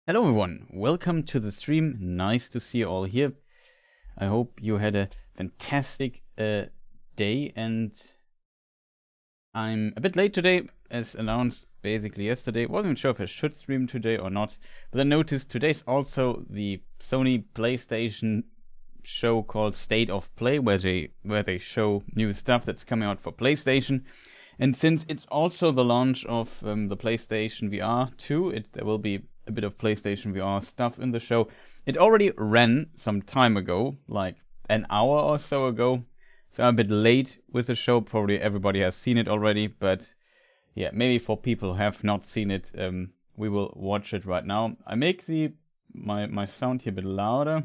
Hello everyone, welcome to the stream. Nice to see you all here. I hope you had a fantastic day, and I'm a bit late today, as announced basically yesterday. Wasn't sure if I should stream today or not, but I noticed today's also the Sony Playstation show called State of Play, where they show new stuff that's coming out for PlayStation. And since it's also the launch of the PlayStation VR 2, there will be a bit of PlayStation VR stuff in the show. It already ran some time ago, like an hour or so ago, so I'm a bit late with the show. Probably everybody has seen it already, but yeah, maybe for people who have not seen it, we will watch it right now. I make my sound here a bit louder.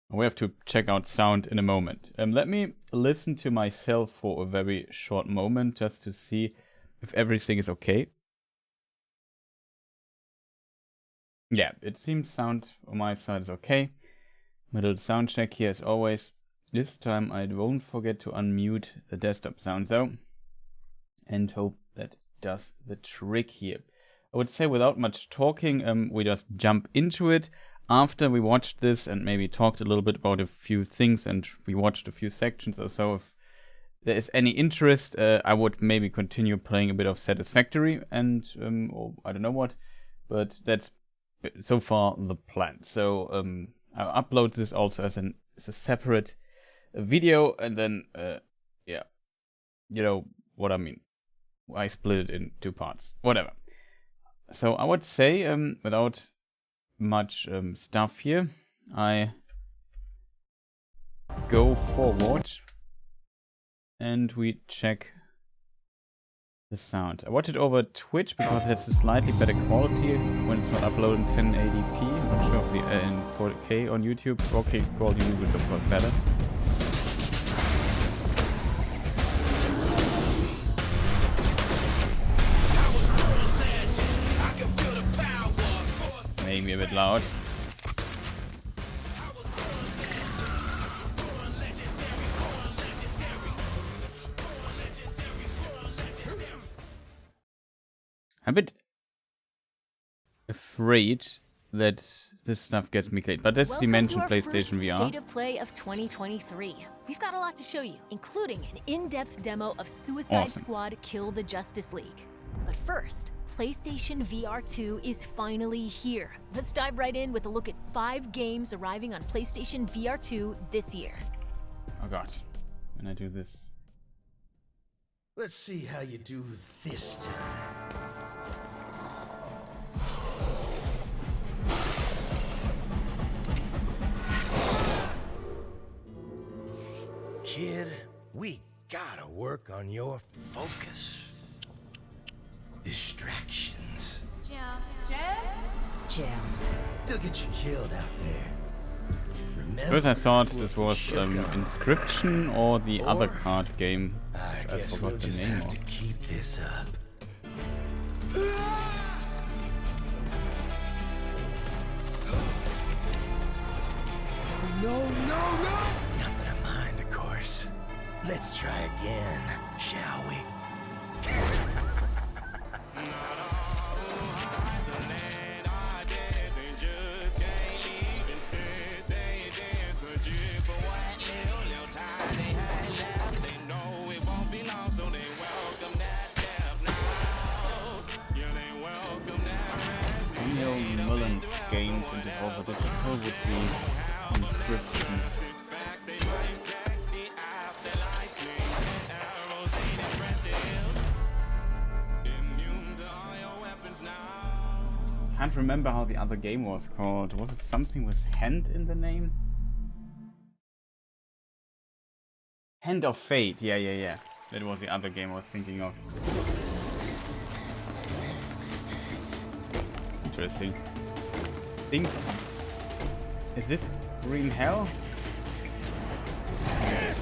We have to check out sound in a moment. Let me listen to myself for a very short moment just to see if everything is okay. Yeah, it seems sound on my side is okay. My little sound check here as always. This time I won't forget to unmute the desktop sound though, and hope that does the trick here. I would say without much talking, we just jump into it. After we watched this and maybe talked a little bit about a few things and we watched a few sections or so, if there is any interest, I would maybe continue playing a bit of Satisfactory and or I don't know what, but that's so far the plan. So I'll upload this also as a separate video, and then yeah, you know what I mean. I split it in two parts, whatever. So I would say without much stuff here, I go forward and we check the sound. I watch it over Twitch because it's a slightly better quality when it's not uploaded in 1080p. I'm not sure if the in 4K on YouTube, 4K quality would look a lot better. Maybe a bit loud. I'm a bit afraid that this stuff gets me played, but that's the mentioned PlayStation VR. State of Play of 2023. We've got a lot to show you, including an in-depth demo of Suicide Squad: Kill the Justice League. But first, PlayStation VR 2 is finally here. Let's dive right in with a look at 5 games arriving on PlayStation VR 2 this year. Oh god, when I do this. Let's see how you do this time. Kid, we gotta work on your focus. Distractions. Jam. They'll get you killed out there. Remember, First I thought this was Inscription or the other card game. I guess forgot we'll the just name have of. to keep this up. No! Not that I mind, of course. Let's try again, shall we? Mullins games and over difficult would be Inscription. Can't remember how the other game was called. Was it something with hand in the name? Hand of Fate. Yeah. That was the other game I was thinking of. Interesting. Is this Green Hell? Yeah.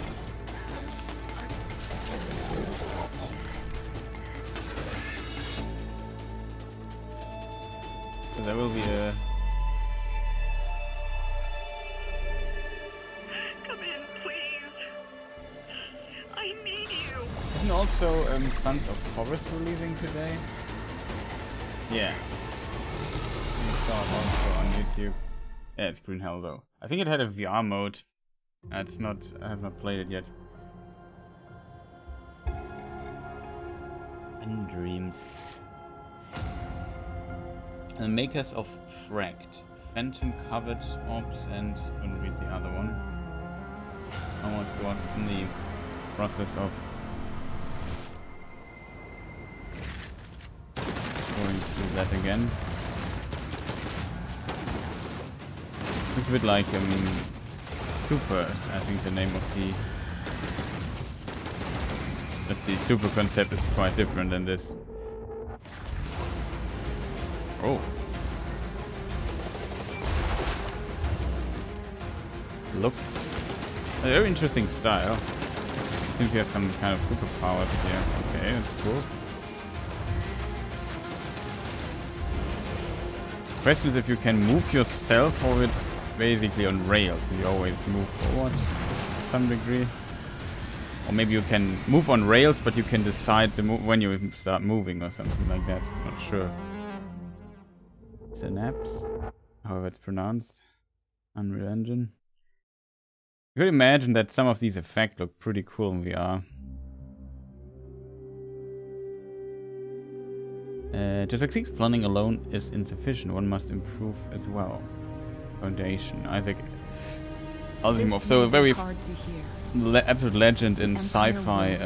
So there will be a... Come in, please. I need you. Isn't also Sons of Forest releasing today? Yeah. saw also on YouTube. Yeah, it's Green Hell though. I think it had a VR mode. It's not. I have not played it yet. And Dreams. The makers of Fracked, Phantom Covered Orbs, and I couldn't read the other one. Almost was in the process of going through that again. It's a bit like Super, I think the name of the Super concept is quite different than this. Oh. Looks a very interesting style. Seems you have some kind of superpowers here. Okay, that's cool. Question is if you can move yourself or it's basically on rails. You always move forward to some degree. Or maybe you can move on rails, but you can decide when you start moving or something like that. Not sure. Synapse, however it's pronounced. Unreal Engine. You could imagine that some of these effects look pretty cool in VR. To succeed, planning alone is insufficient. One must improve as well. Foundation. Isaac Asimov. So a very absolute legend in sci-fi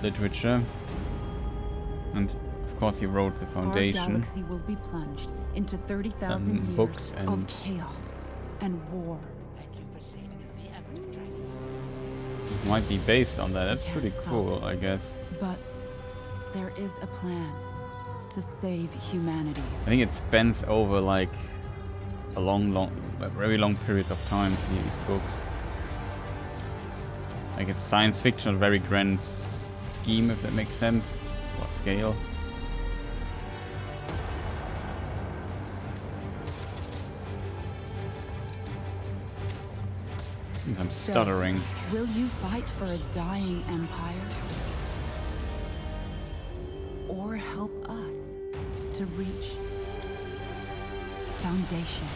literature. And of course he wrote the Foundation. Our galaxy will be plunged into 30,000 years books and of chaos and war. It might be based on that. That's pretty cool, I guess. But there is a plan to save humanity. I think it spans over like a very long periods of time. These books, like it's science fiction, a very grand scheme, if that makes sense, or scale. I'm stuttering. Will you fight for a dying empire? Or help us to reach Foundation?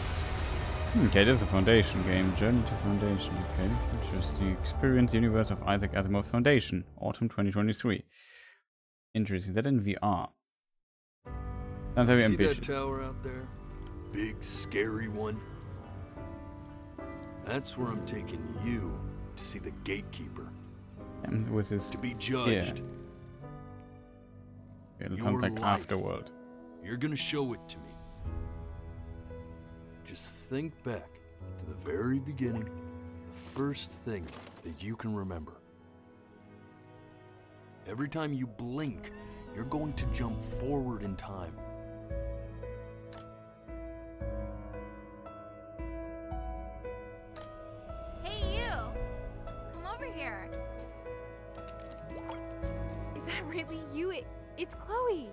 Okay, this is a Foundation game. Journey to Foundation. Okay, interesting. Experience the universe of Isaac Asimov's Foundation. Autumn 2023. Interesting. That in VR. Sounds very ambitious. See that tower out there? Big, scary one? That's where I'm taking you to see the gatekeeper. And with his to be judged. Yeah. It sounds like Afterworld. You're gonna show it to me. Just think back to the very beginning, the first thing that you can remember. Every time you blink, you're going to jump forward in time. Hey, you! Come over here. Is that really you? It's Chloe,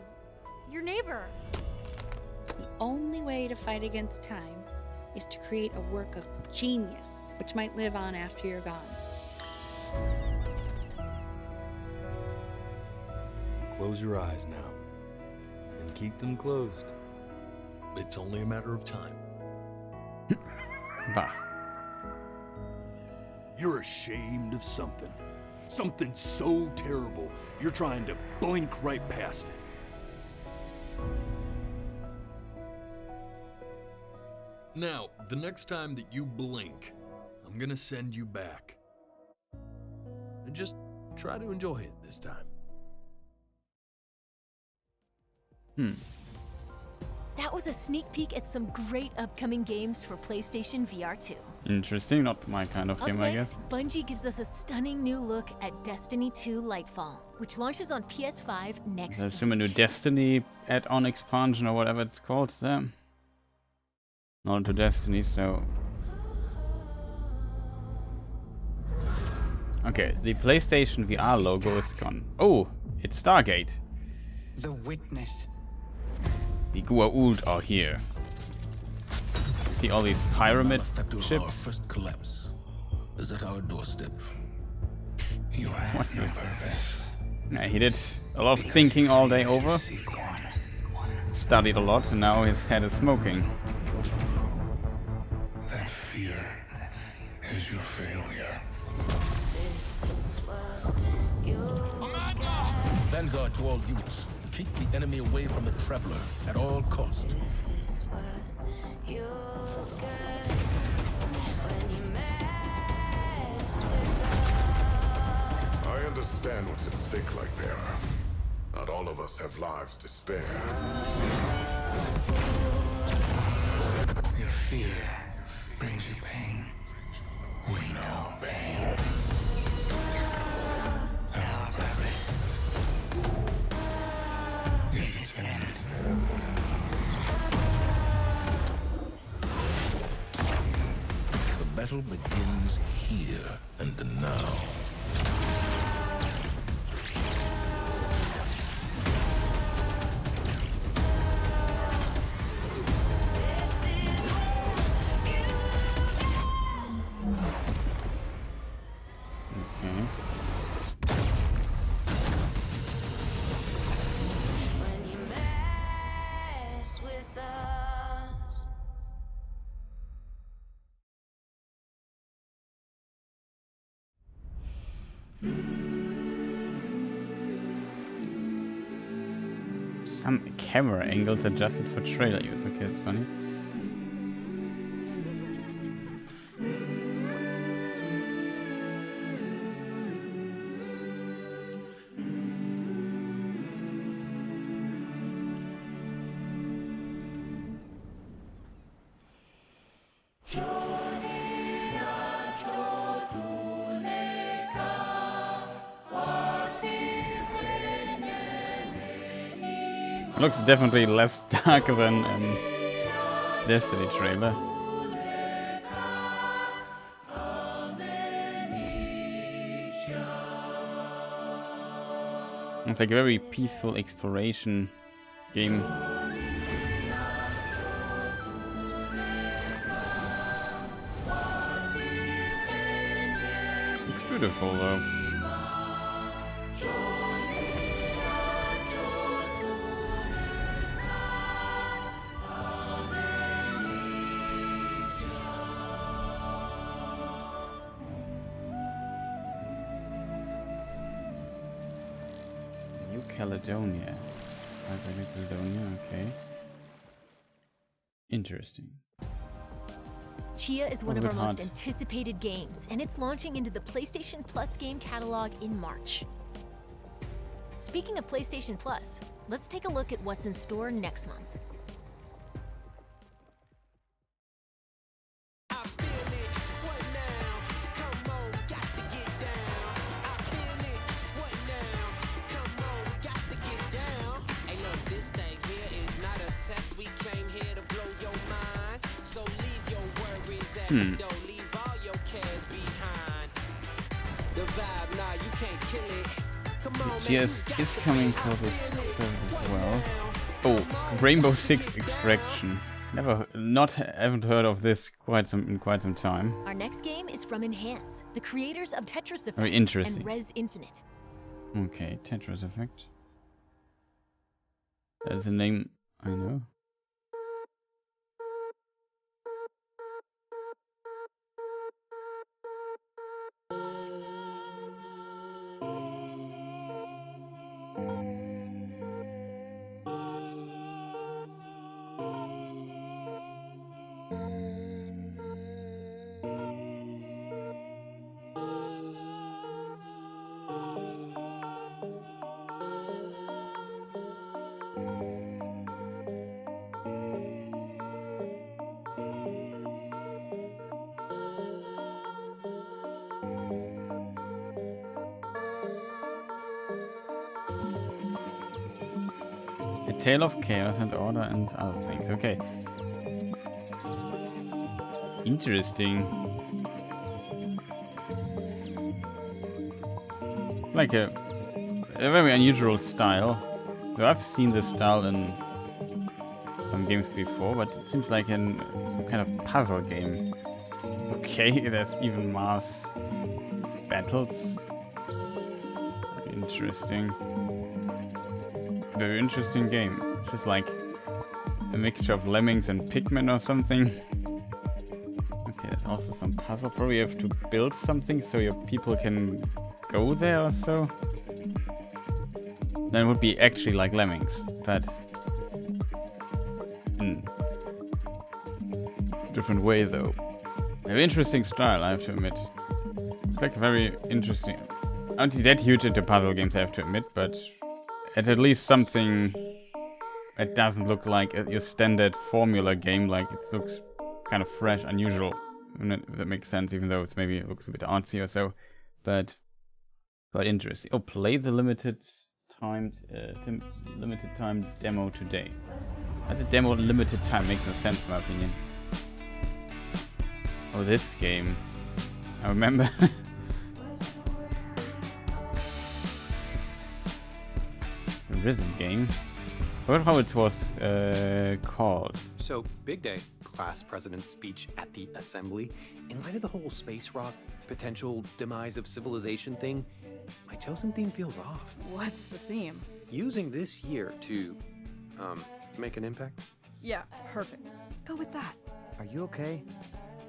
your neighbor. The only way to fight against time is to create a work of genius, which might live on after you're gone. Close your eyes now, and keep them closed. It's only a matter of time. Bah. You're ashamed of something. Something so terrible, you're trying to blink right past it. Now, the next time that you blink, I'm gonna send you back. And just try to enjoy it this time. That was a sneak peek at some great upcoming games for PlayStation VR 2. Interesting, not my kind of game, I guess. Up next, Bungie gives us a stunning new look at Destiny 2 Lightfall, which launches on PS5 next I week. assume a new Destiny add-on expansion or whatever it's called there. Not into Destiny, so... Okay, the PlayStation VR logo is gone. Oh, it's Stargate. The Witness. The Goa'uld are here. See all these pyramid ships? Our first collapse is at our doorstep. You have no purpose. Yeah, he did a lot of thinking all day over. Studied a lot, and now his head is smoking. fear is your failure. Vanguard to all units. Keep the enemy away from the Traveler at all costs. I understand what's at stake, Lightbearer. Not all of us have lives to spare. Your fear brings you pain. We know pain. Our purpose is its end. The battle begins here and now. Some camera angles adjusted for trailer use. Okay, that's funny. Looks definitely less dark than Destiny trailer. It's like a very peaceful exploration game. Looks beautiful though. Caledonia. Caledonia, okay. Interesting. Chia is one of our most anticipated games, and it's launching into the PlayStation Plus game catalog in March. Speaking of PlayStation Plus, let's take a look at what's in store next month. GS is coming to this service as well. Oh, Rainbow Six Extraction. Haven't heard of this in quite some time. Our next game is from Enhance, the creators of Tetris Effect Very interesting. and Res Infinite. Okay, Tetris Effect. That's a name I know. Tale of Chaos and Order and other things. Okay. Interesting. Like a very unusual style. So I've seen this style in some games before, but it seems like some kind of puzzle game. Okay, there's even mass battles. Interesting. Very interesting game. It's just like a mixture of Lemmings and Pikmin or something. Okay, there's also some puzzle. Probably you have to build something so your people can go there or so. Then it would be actually like Lemmings, but in a different way though. Very interesting style, I have to admit. It's like very interesting. I'm not that huge into puzzle games, I have to admit, but at least something that doesn't look like your standard formula game. Like it looks kind of fresh, unusual. If that makes sense, even though it maybe looks a bit artsy or so, but quite interesting. Oh, play the limited timed demo today. As a demo limited time makes no sense in my opinion. Oh, this game. I remember. The rhythm game. I forgot how it was called. So, big day. Class president's speech at the assembly. In light of the whole space rock potential demise of civilization thing, my chosen theme feels off. What's the theme? Using this year to, make an impact? Yeah, perfect. Go with that. Are you okay?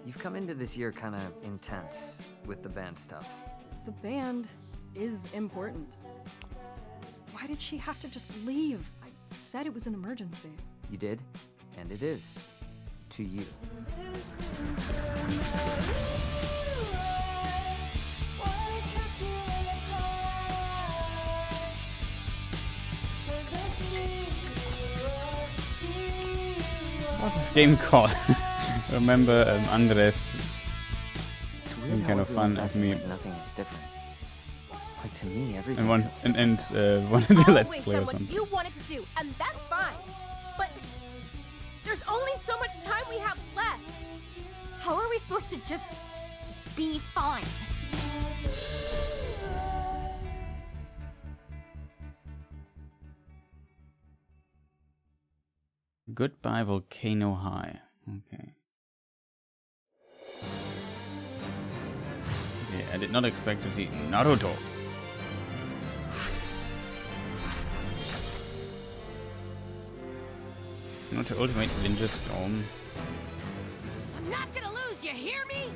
You've come into this year kind of intense with the band stuff. The band is important. Why did she have to just leave? I said it was an emergency. You did, and it is. To you. What's this game called? Remember Andres being kind of fun at me. Nothing is different. Like to me, everything. And one of the let's play or what something. you wanted to do, and that's fine. But there's only so much time we have left. How are we supposed to just be fine? Goodbye Volcano High. Okay. Okay, I did not expect to see Naruto. Not to Ultimate Ninja Storm. I'm not gonna lose, you hear me?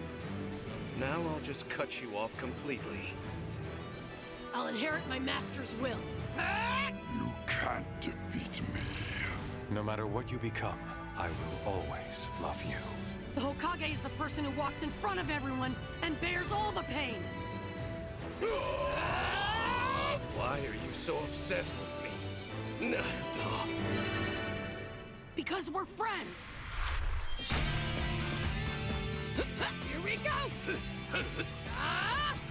Now I'll just cut you off completely. I'll inherit my master's will. You can't defeat me. No matter what you become, I will always love you. The Hokage is the person who walks in front of everyone and bears all the pain. Why are you so obsessed with me? Naruto. Because we're friends. Here we go.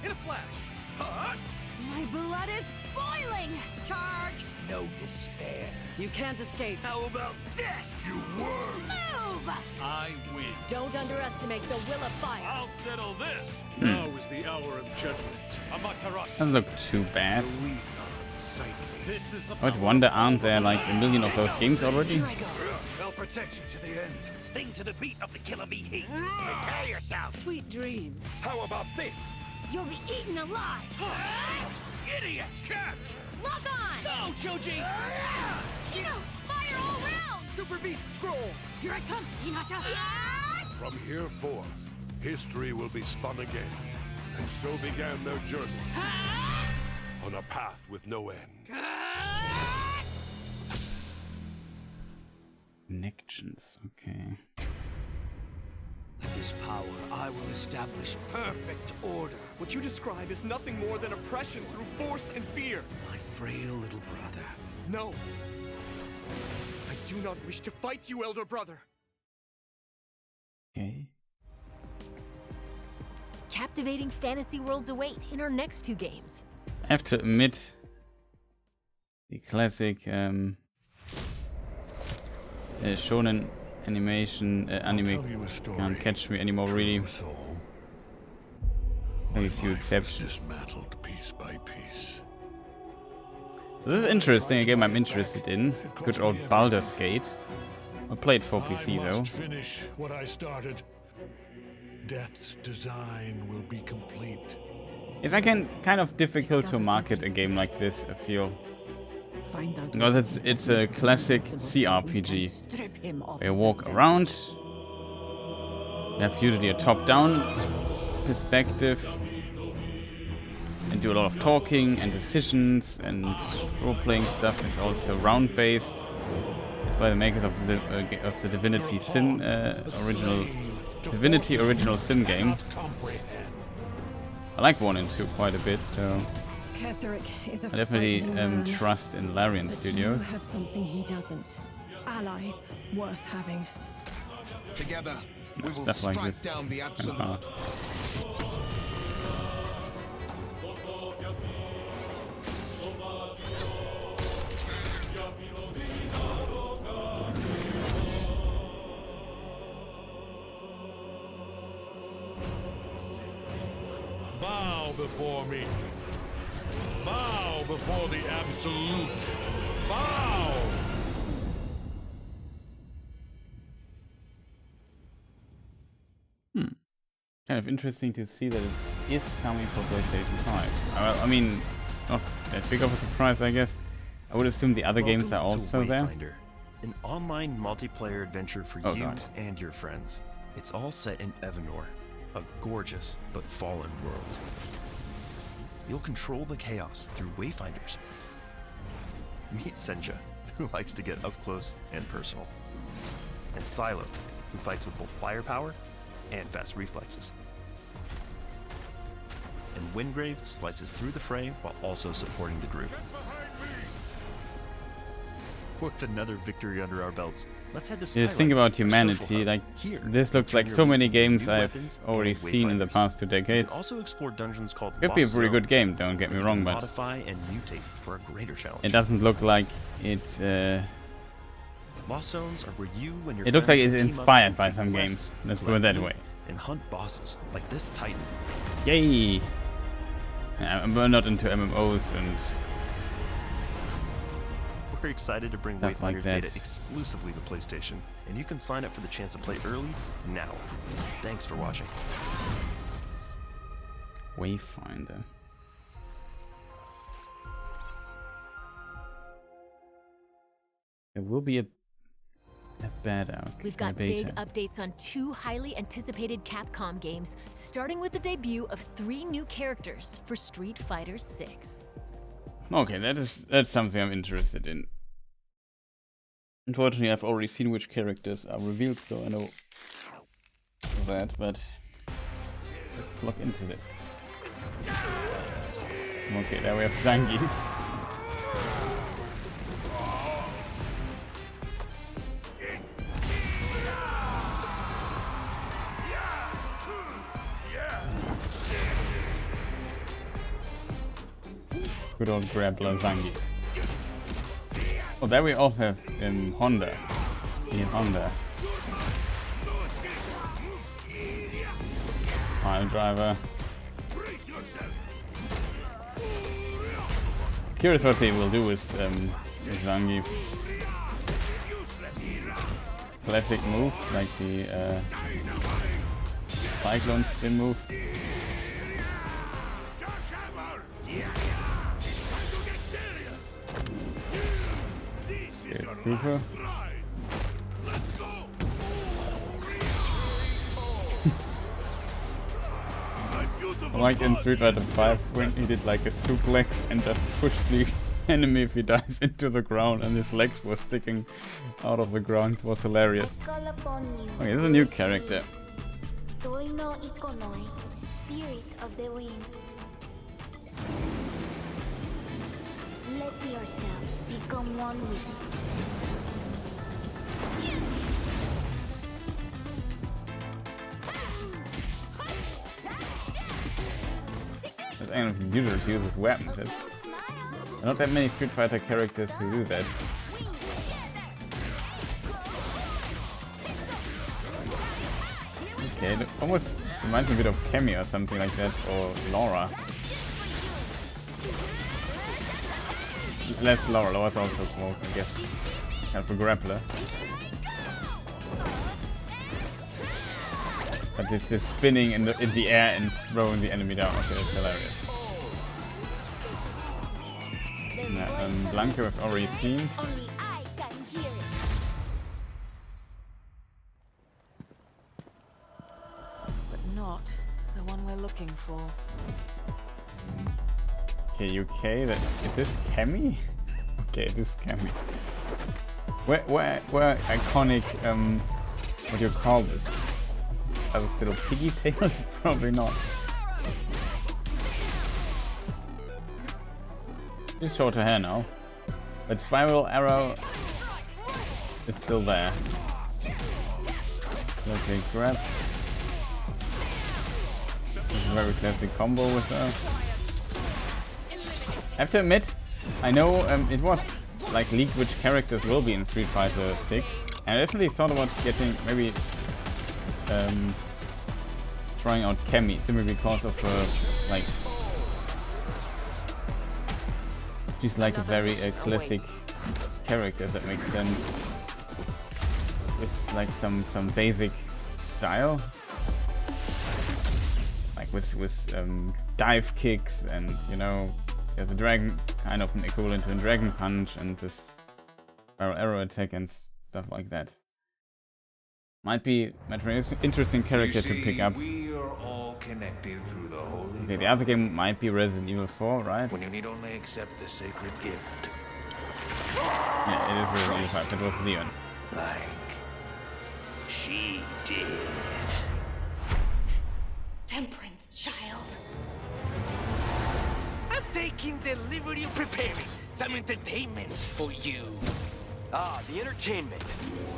In a flash. My blood is boiling. Charge. No despair. You can't escape. How about this? You were. Move! I win. Don't underestimate the will of fire. I'll settle this. Now is the hour of judgment. Amaterasu. Doesn't look too bad. This is the I always wonder, aren't there like a million of those games already? I'll protect you to the end. Sting to the beat of the killer bee heat. Prepare yourself. Sweet dreams. How about this? You'll be eaten alive. Idiots! Catch! Lock on! Go, Choji! Chino, fire all round! Super Beast Scroll! Here I come, Hinata! From here forth, history will be spun again. And so began their journey. On a path with no end. Connections, okay. With this power, I will establish perfect order. What you describe is nothing more than oppression through force and fear. My frail little brother. No. I do not wish to fight you, elder brother. Okay. Captivating fantasy worlds await in our next two games. I have to admit, the classic shonen animation anime can't catch me anymore, really. Very few exceptions. Dismantled piece by piece. This is interesting, a game I'm interested in. Good old Baldur's Gate. I played for PC though. Finish what I started. Death's design will be complete. It's kind of difficult to market a game like this, I feel. Because it's a classic CRPG. Where you walk around have usually a top-down perspective and do a lot of talking and decisions and role-playing stuff. It's also round-based. It's by the makers of the Divinity Sin original Sin game. I like 1 and 2 quite a bit, so I definitely trust in Larian Studios. You have something he doesn't. Allies worth having. Together, we will Stuff like strike this. down the absolute. Bow before me. Bow before the absolute. Bow! Kind of interesting to see that it is coming for PlayStation 5. Well, I mean, not that big of a surprise, I guess. I would assume the other games are also there. An online multiplayer adventure for you and your friends. It's all set in Evanor, a gorgeous but fallen world. You'll control the chaos through wayfinders. Meet Senja, who likes to get up close and personal. And Silo, who fights with both firepower and fast reflexes. And Wingrave slices through the fray while also supporting the group. With another victory under our belts, let's head to Skyline. Just think about humanity, like this looks like so many games I've already seen in the past 2 decades. Also explore dungeons called Could be a pretty good game, don't get me wrong, but modify and mutate for a greater challenge. it doesn't look like it's Lost Zones are where you and your it looks like friends it's team up inspired to by complete some quests, games. Let's go collect that loot, way. And hunt bosses like this Titan. Yay! I'm not into MMOs and We're excited to bring stuff like Wayfinder's that. beta exclusively to PlayStation, and you can sign up for the chance to play early now. Thanks for watching. Wayfinder. There will be a beta. We've got big updates on 2 highly anticipated Capcom games, starting with the debut of 3 new characters for Street Fighter 6. Okay, that's something I'm interested in. Unfortunately, I've already seen which characters are revealed, so I know that, but let's look into this. Okay, there we have Zangief. Good old grappler Zangief. Oh, there we all have Honda. Honda. Pile driver. Curious what they will do with Zangief. Classic moves like the Cyclone spin move. Super. Like in Street Fighter 5 when he did like a suplex and just pushed the enemy if he dies into the ground and his legs were sticking out of the ground. It was hilarious. Okay, this is a new character. Spirit of the wind. Let yourself become one with it. It's kind of usual to use his weapons. There are not that many Street Fighter characters who do that. Okay, it almost reminds me a bit of Kemi or something like that, or Laura. Less Laura, Laura's also small, I guess. Kind of a grappler. But this is spinning in the air and throwing the enemy down. Okay, that's hilarious. Blanca we've already seen. not the one we're looking for. Okay, UK. Is this Cammy? Okay, it is Cammy. Where iconic? What do you call this? Are there still pigtails? Probably not. She's shorter hair now, but Spiral Arrow is still there. Okay, grab. This is a very classic combo with her. I have to admit, I know it was like leaked which characters will be in Street Fighter 6, and I definitely thought about getting maybe trying out Cammy simply because of her like. She's like a very classic character, that makes sense. With like some basic style, like with dive kicks, and you know, there's a dragon, kind of an equivalent to a dragon punch, and this arrow attack and stuff like that. Might be an interesting character to pick up. We are all connected through the holy. Okay, the other game might be Resident Evil 4, right? When you need only accept the sacred gift. Yeah, it is Resident Evil 5. That was Leon. Like she did. Temperance, child. I've taken the liberty of preparing some entertainment for you. Ah, the entertainment.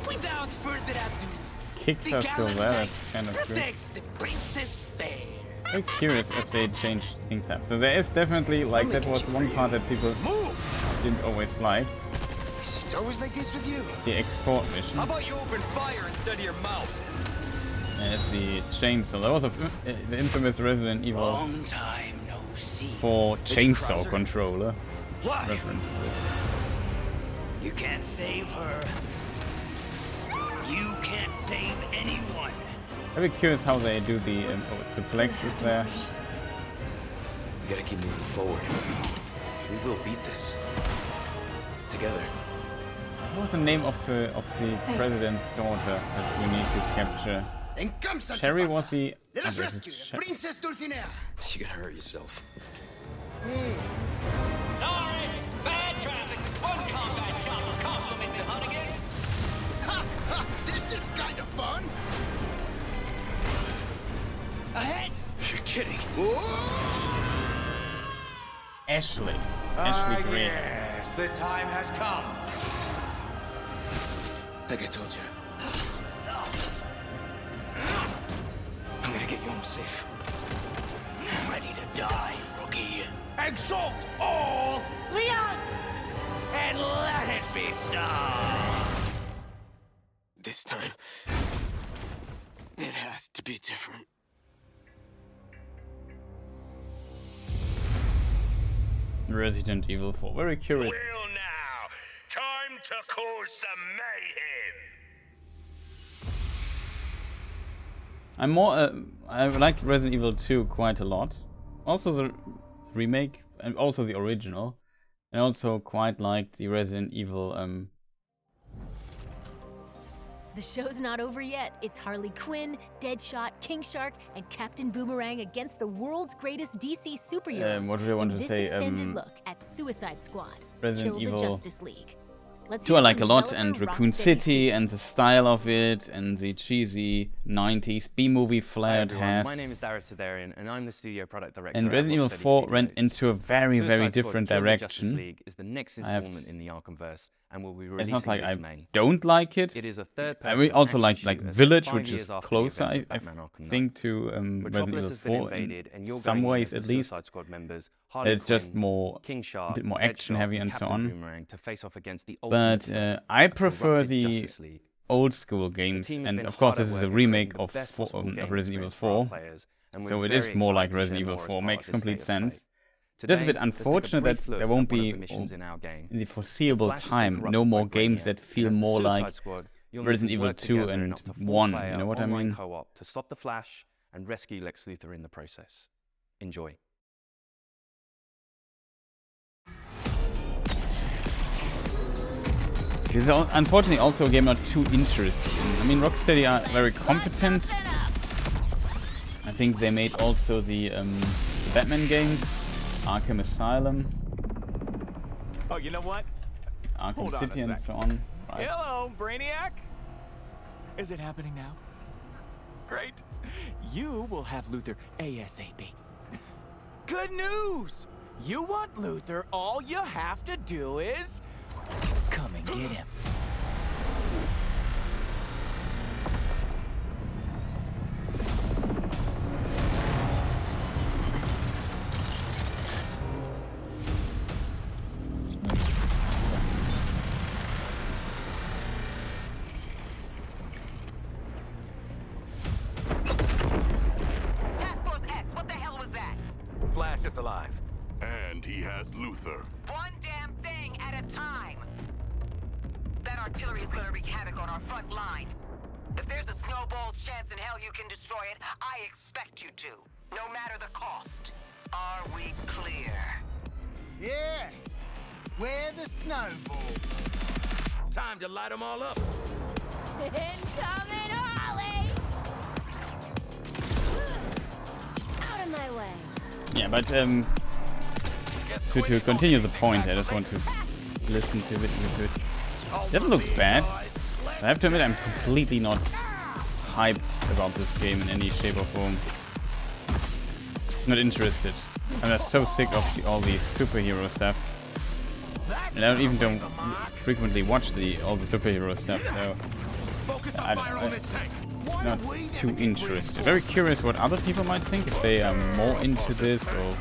Without further ado, Kicks are still there, that's kind of good. the princess fair. I'm curious if they change things up. So there is definitely, like, that was one part that people didn't always like. Is it always like this with you? The export mission. How about you open fire instead of your mouth? And it's the chainsaw. That was the infamous Resident Evil Long time no see. 4 chainsaw controller. What? Reference. You can't save her. You can't save anyone. I'd be curious how they do the suplexes there. We gotta keep moving forward. We will beat this. Together. What was the name of the president's daughter that we need to capture? Cherry was the... Let us rescue Princess Dulcinea. You're gonna hurt yourself. Sorry, bad traffic. One combat shot will compliment the Hunnigan. Ha ha! This is kind of fun. Ahead! You're kidding. Ashley. Ashley Green. Yes, the time has come. Like I told you. I'm gonna get you home safe. I'm ready to die, rookie. Exalt all, Leon, and let it be so. This time, it has to be different. Resident Evil 4. Very curious. Well now, time to cause some mayhem. I'm more. I liked Resident Evil 2 quite a lot. Also the remake, and also the original. And also quite liked the Resident Evil. The show's not over yet. It's Harley Quinn, Deadshot, King Shark, and Captain Boomerang against the world's greatest DC superheroes. What do I want in to this say? extended look at Suicide Squad. Resident Kill Evil the Justice League. Let's 2 hear I like a from lot, and developer Raccoon Rocksteady City, and the style of it, and the cheesy 90s B-movie flared half. My name is Darius Sidarian, and I'm the studio product director. And Resident Evil 4 went into a very, very different direction. League is the next installment in the Arkhamverse, and will be It's releasing not like this I May. don't like it. It is a I third-person also like action Village, shooter which set is 5 years after the closer, events of I Batman Arkham think, to Resident Metropolis Evil has been 4 invaded, and you're in some going ways against at the least. Suicide Squad members, Harley It's just Quinn, more King Shark, a bit more action Deadshot, heavy and Captain so on. Boomerang to face off against the But ultimate I prefer corrupted the Justice League. old school games, team has and been of course hard this at is a work remake creating of, the best possible game Resident Evil experience for our 4, players, and so we're it is very more like excited to Resident share Evil more as 4, part makes of this complete state of play. sense. Just a bit Today, let's take a unfortunate brief that look there at won't one of be, the missions in our game. in the foreseeable Flash has been time, corrupted no more by games Brainiac, that and feel as the more Suicide like Squad, you'll need Resident to Evil work 2 together in and up to 1, you 4-player know what I online mean? co-op to stop the Flash and rescue Lex Luthor in the process. Enjoy. This is unfortunately also a game not too interesting. I mean, Rocksteady are very competent, I think they made also the Batman games, Arkham Asylum. Oh, you know what? Arkham Hold on City a and sec. so on. Right. Hello, Brainiac. Is it happening now? Great. You will have Luther ASAP. Good news! You want Luther, all you have to do is come and get him. Task Force X, what the hell was that? Flash is alive. And he has Luther. One damn thing at a time. That artillery is gonna wreak havoc on our front line. If there's a snowball's chance in hell you can destroy it, I expect you to. No matter the cost. Are we clear? Yeah. Where the snowball? Time to light them all up. Incoming Ollie! Out of my way. Yeah, but to continue the point, I just want to listen to it. It doesn't look bad. I have to admit, I'm completely not hyped about this game in any shape or form. Not interested. I'm just so sick of all these superhero stuff. And I don't frequently watch all the superhero stuff, so I'm not too interested. Very curious what other people might think, if they are more into this or...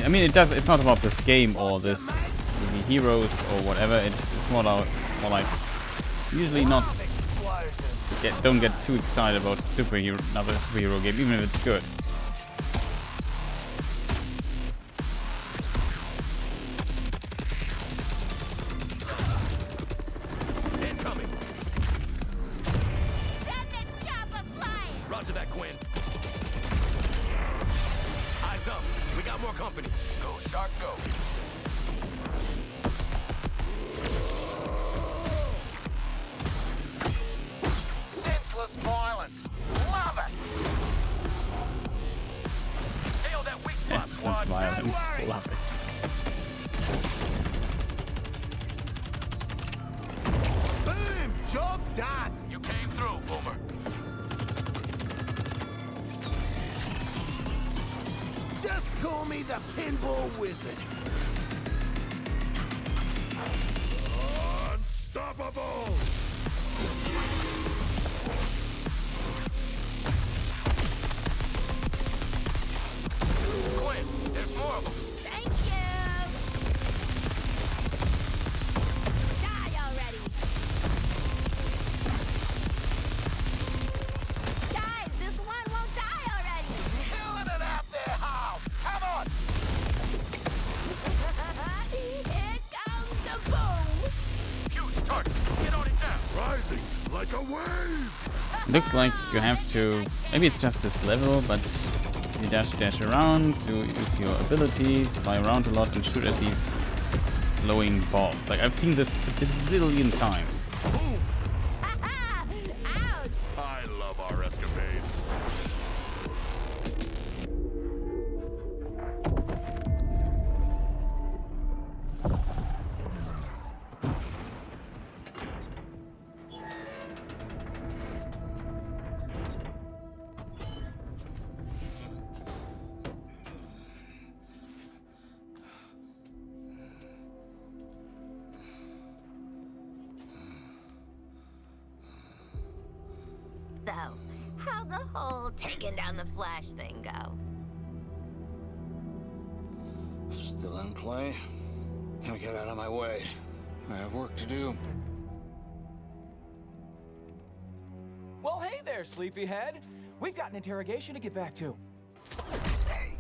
I mean, it's not about this game or the heroes or whatever. It's more like usually not. Don't get too excited about another superhero game, even if it's good. Incoming. Send this chopper flying! Roger that, Quinn. Eyes up. We got more company. Go, Shark, go. Senseless violence. Love it. Hail that weak spot, Senseless violence. Love it. Boom! Job done. You came through, Boomer. Just call me the pinball wizard. Unstoppable! Quinn, there's more of them. Thank you! Die already! Guys, this one won't die already! Killing it out there, Hal. Come on. Here comes the boom! Huge target. Get on it now. Rising like a wave! Looks like you have to... Maybe it's just this level, but you dash around, you use your abilities, fly around a lot and shoot at these glowing balls. Like, I've seen this a zillion times. Ouch! I love our escapades. So, how'd the whole taking down the Flash thing go? Still in play? Now get out of my way. I have work to do. Well, hey there, sleepyhead. We've got an interrogation to get back to. Hey.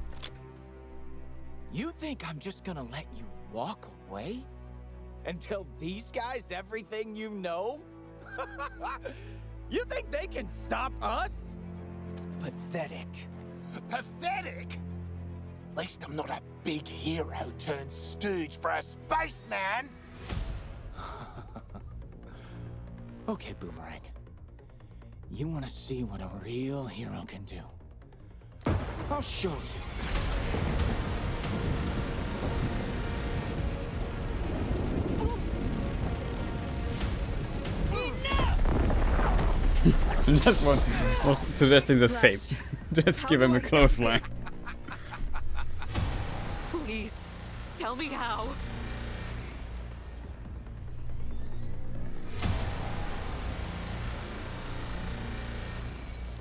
You think I'm just gonna let you walk away? And tell these guys everything you know? You think they can stop us? Pathetic. Pathetic? At least I'm not a big hero turned stooge for a spaceman. Okay, Boomerang. You want to see what a real hero can do? I'll show you. That one was suggesting the same. Just give him a clothesline. Please, tell me how.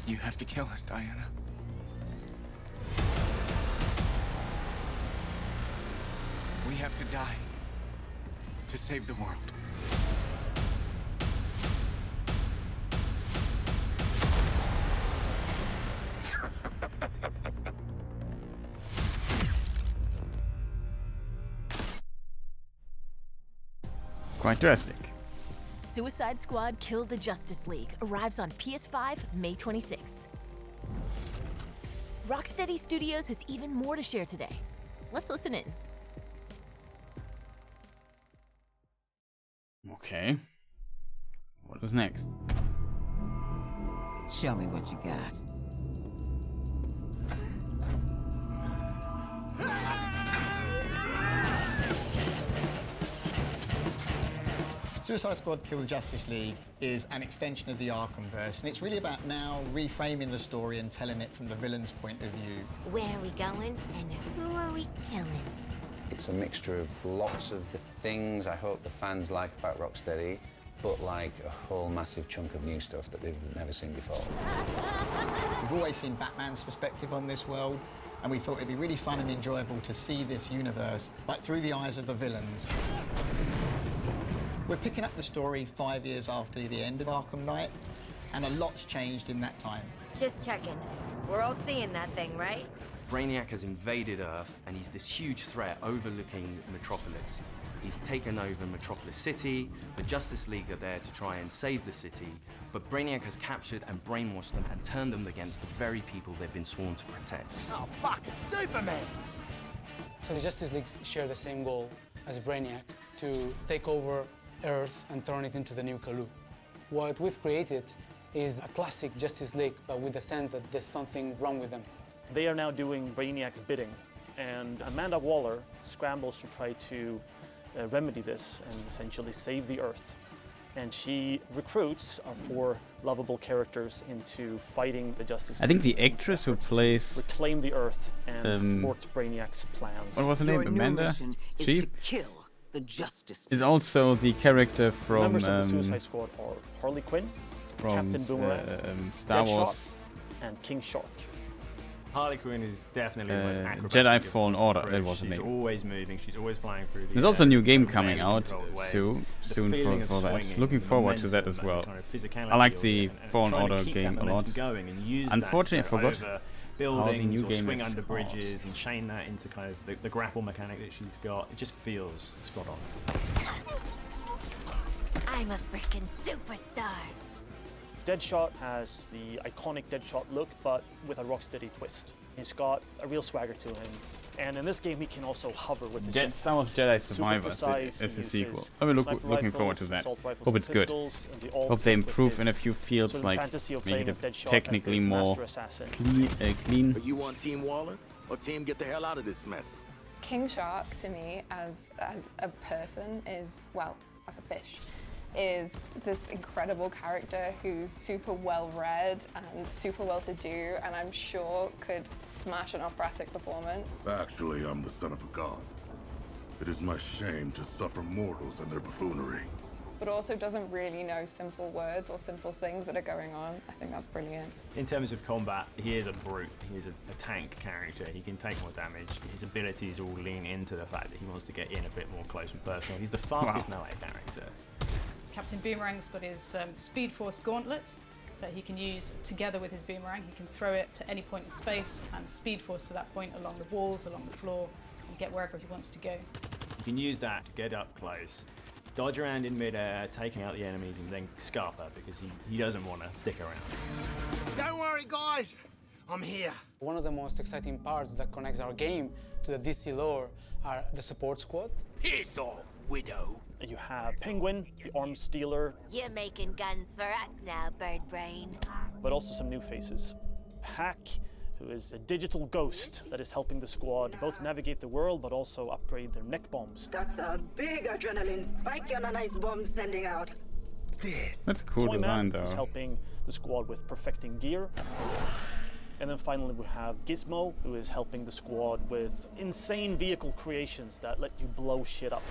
You have to kill us, Diana. We have to die to save the world. Quite drastic. Suicide Squad Kill the Justice League arrives on PS5 May 26th. Rocksteady Studios has even more to share today. Let's listen in. Okay. What is next? Show me what you got. Suicide Squad Kill the Justice League is an extension of the Arkhamverse, and it's really about now reframing the story and telling it from the villain's point of view. Where are we going and who are we killing? It's a mixture of lots of the things I hope the fans like about Rocksteady, but like a whole massive chunk of new stuff that they've never seen before. We've always seen Batman's perspective on this world, and we thought it'd be really fun and enjoyable to see this universe, but through the eyes of the villains. We're picking up the story 5 years after the end of Arkham Knight, and a lot's changed in that time. Just checking. We're all seeing that thing, right? Brainiac has invaded Earth, and he's this huge threat overlooking Metropolis. He's taken over Metropolis City. The Justice League are there to try and save the city, but Brainiac has captured and brainwashed them and turned them against the very people they've been sworn to protect. Oh, fuck, it's Superman! So the Justice League share the same goal as Brainiac, to take over Earth and turn it into the new Kalu. What we've created is a classic Justice League, but with the sense that there's something wrong with them. They are now doing Brainiac's bidding, and Amanda Waller scrambles to try to remedy this and essentially save the Earth. And she recruits our 4 lovable characters into fighting the Justice League. I think the actress who plays reclaim the Earth and thwart Brainiac's plans. What was her name? Amanda? She Kill the Justice is also the character from members of the Suicide Squad are Harley Quinn, from Captain Boomerang, Star Deadshot, Wars, and King Shark. Harley Quinn is definitely the most acrobatic. Jedi Fallen Order, that was the She's name. always moving, she's always flying through the There's also a new game coming manually out controlled ways. soon The for feeling of that. swinging, Looking the forward to that momentum as well. and kind of physicality I like of the it, and Fallen trying to Order keep game that a lot. momentum going and use Unfortunately, I that to go forgot over how the buildings new or game swing is under called. bridges and chain that into kind of the grapple mechanic that she's got. It just feels spot on. I'm a freaking superstar. Deadshot has the iconic Deadshot look, but with a Rocksteady twist. He's got a real swagger to him, and in this game he can also hover with his Star Wars Jedi Survivor as a sequel. I'm looking forward to that. Hope it's good. Hope they improve in a few fields, like make it technically more clean. But you want Team Waller or Team get the hell out of this mess? King Shark, to me, as a person, is, well, as a fish, is this incredible character who's super well-read and super well-to-do, and I'm sure could smash an operatic performance. Actually, I'm the son of a god. It is my shame to suffer mortals and their buffoonery. But also doesn't really know simple words or simple things that are going on. I think that's brilliant. In terms of combat, he is a brute. He is a tank character. He can take more damage. His abilities all lean into the fact that he wants to get in a bit more close and personal. He's the fastest melee character. Captain Boomerang's got his Speed Force Gauntlet that he can use together with his boomerang. He can throw it to any point in space and Speed Force to that point along the walls, along the floor, and get wherever he wants to go. You can use that to get up close, dodge around in midair, taking out the enemies, and then scarper because he doesn't want to stick around. Don't worry, guys. I'm here. One of the most exciting parts that connects our game to the DC lore are the support squad. Piss off. widow. And you have Penguin, the arms dealer. You're making guns for us now, Bird Brain. But also some new faces. Hack, who is a digital ghost that is helping the squad both navigate the world but also upgrade their neck bombs. That's a big adrenaline spike and a nice bomb sending out. That's a cool design, though. Who's helping the squad with perfecting gear. And then finally we have Gizmo, who is helping the squad with insane vehicle creations that let you blow shit up.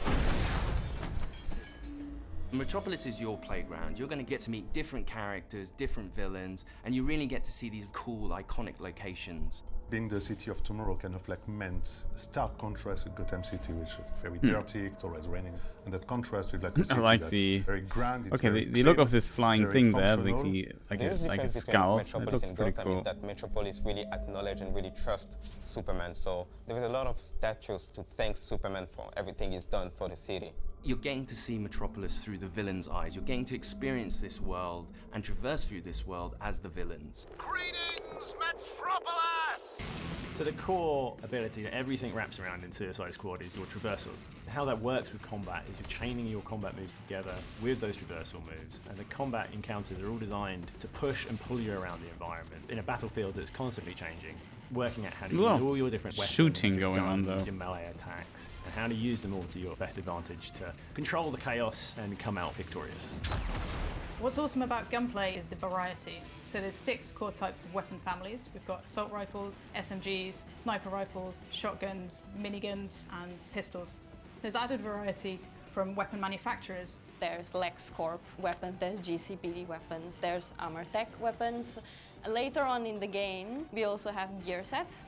Metropolis is your playground. You're going to get to meet different characters, different villains, and you really get to see these cool, iconic locations. Being the city of tomorrow kind of like meant a stark contrast with Gotham City, which is very dirty, it's always raining, and that contrast with like a city that's very grand. It's okay, the look of this flying thing there, like a skull. Metropolis and Gotham is that Metropolis really acknowledge and really trust Superman. So there is a lot of statues to thank Superman for everything he's done for the city. You're getting to see Metropolis through the villain's eyes. You're getting to experience this world and traverse through this world as the villains. Greetings, Metropolis! So the core ability that everything wraps around in Suicide Squad is your traversal. How that works with combat is you're chaining your combat moves together with those traversal moves, and the combat encounters are all designed to push and pull you around the environment in a battlefield that's constantly changing, working out how to use all your different weapons, shooting going on though, your melee attacks, and how to use them all to your best advantage to control the chaos and come out victorious. What's awesome about gunplay is the variety. So there's 6 core types of weapon families. We've got assault rifles, SMGs, sniper rifles, shotguns, miniguns, and pistols. There's added variety from weapon manufacturers. There's LexCorp weapons, there's GCPD weapons, there's Armortech weapons. Later on in the game, we also have gear sets.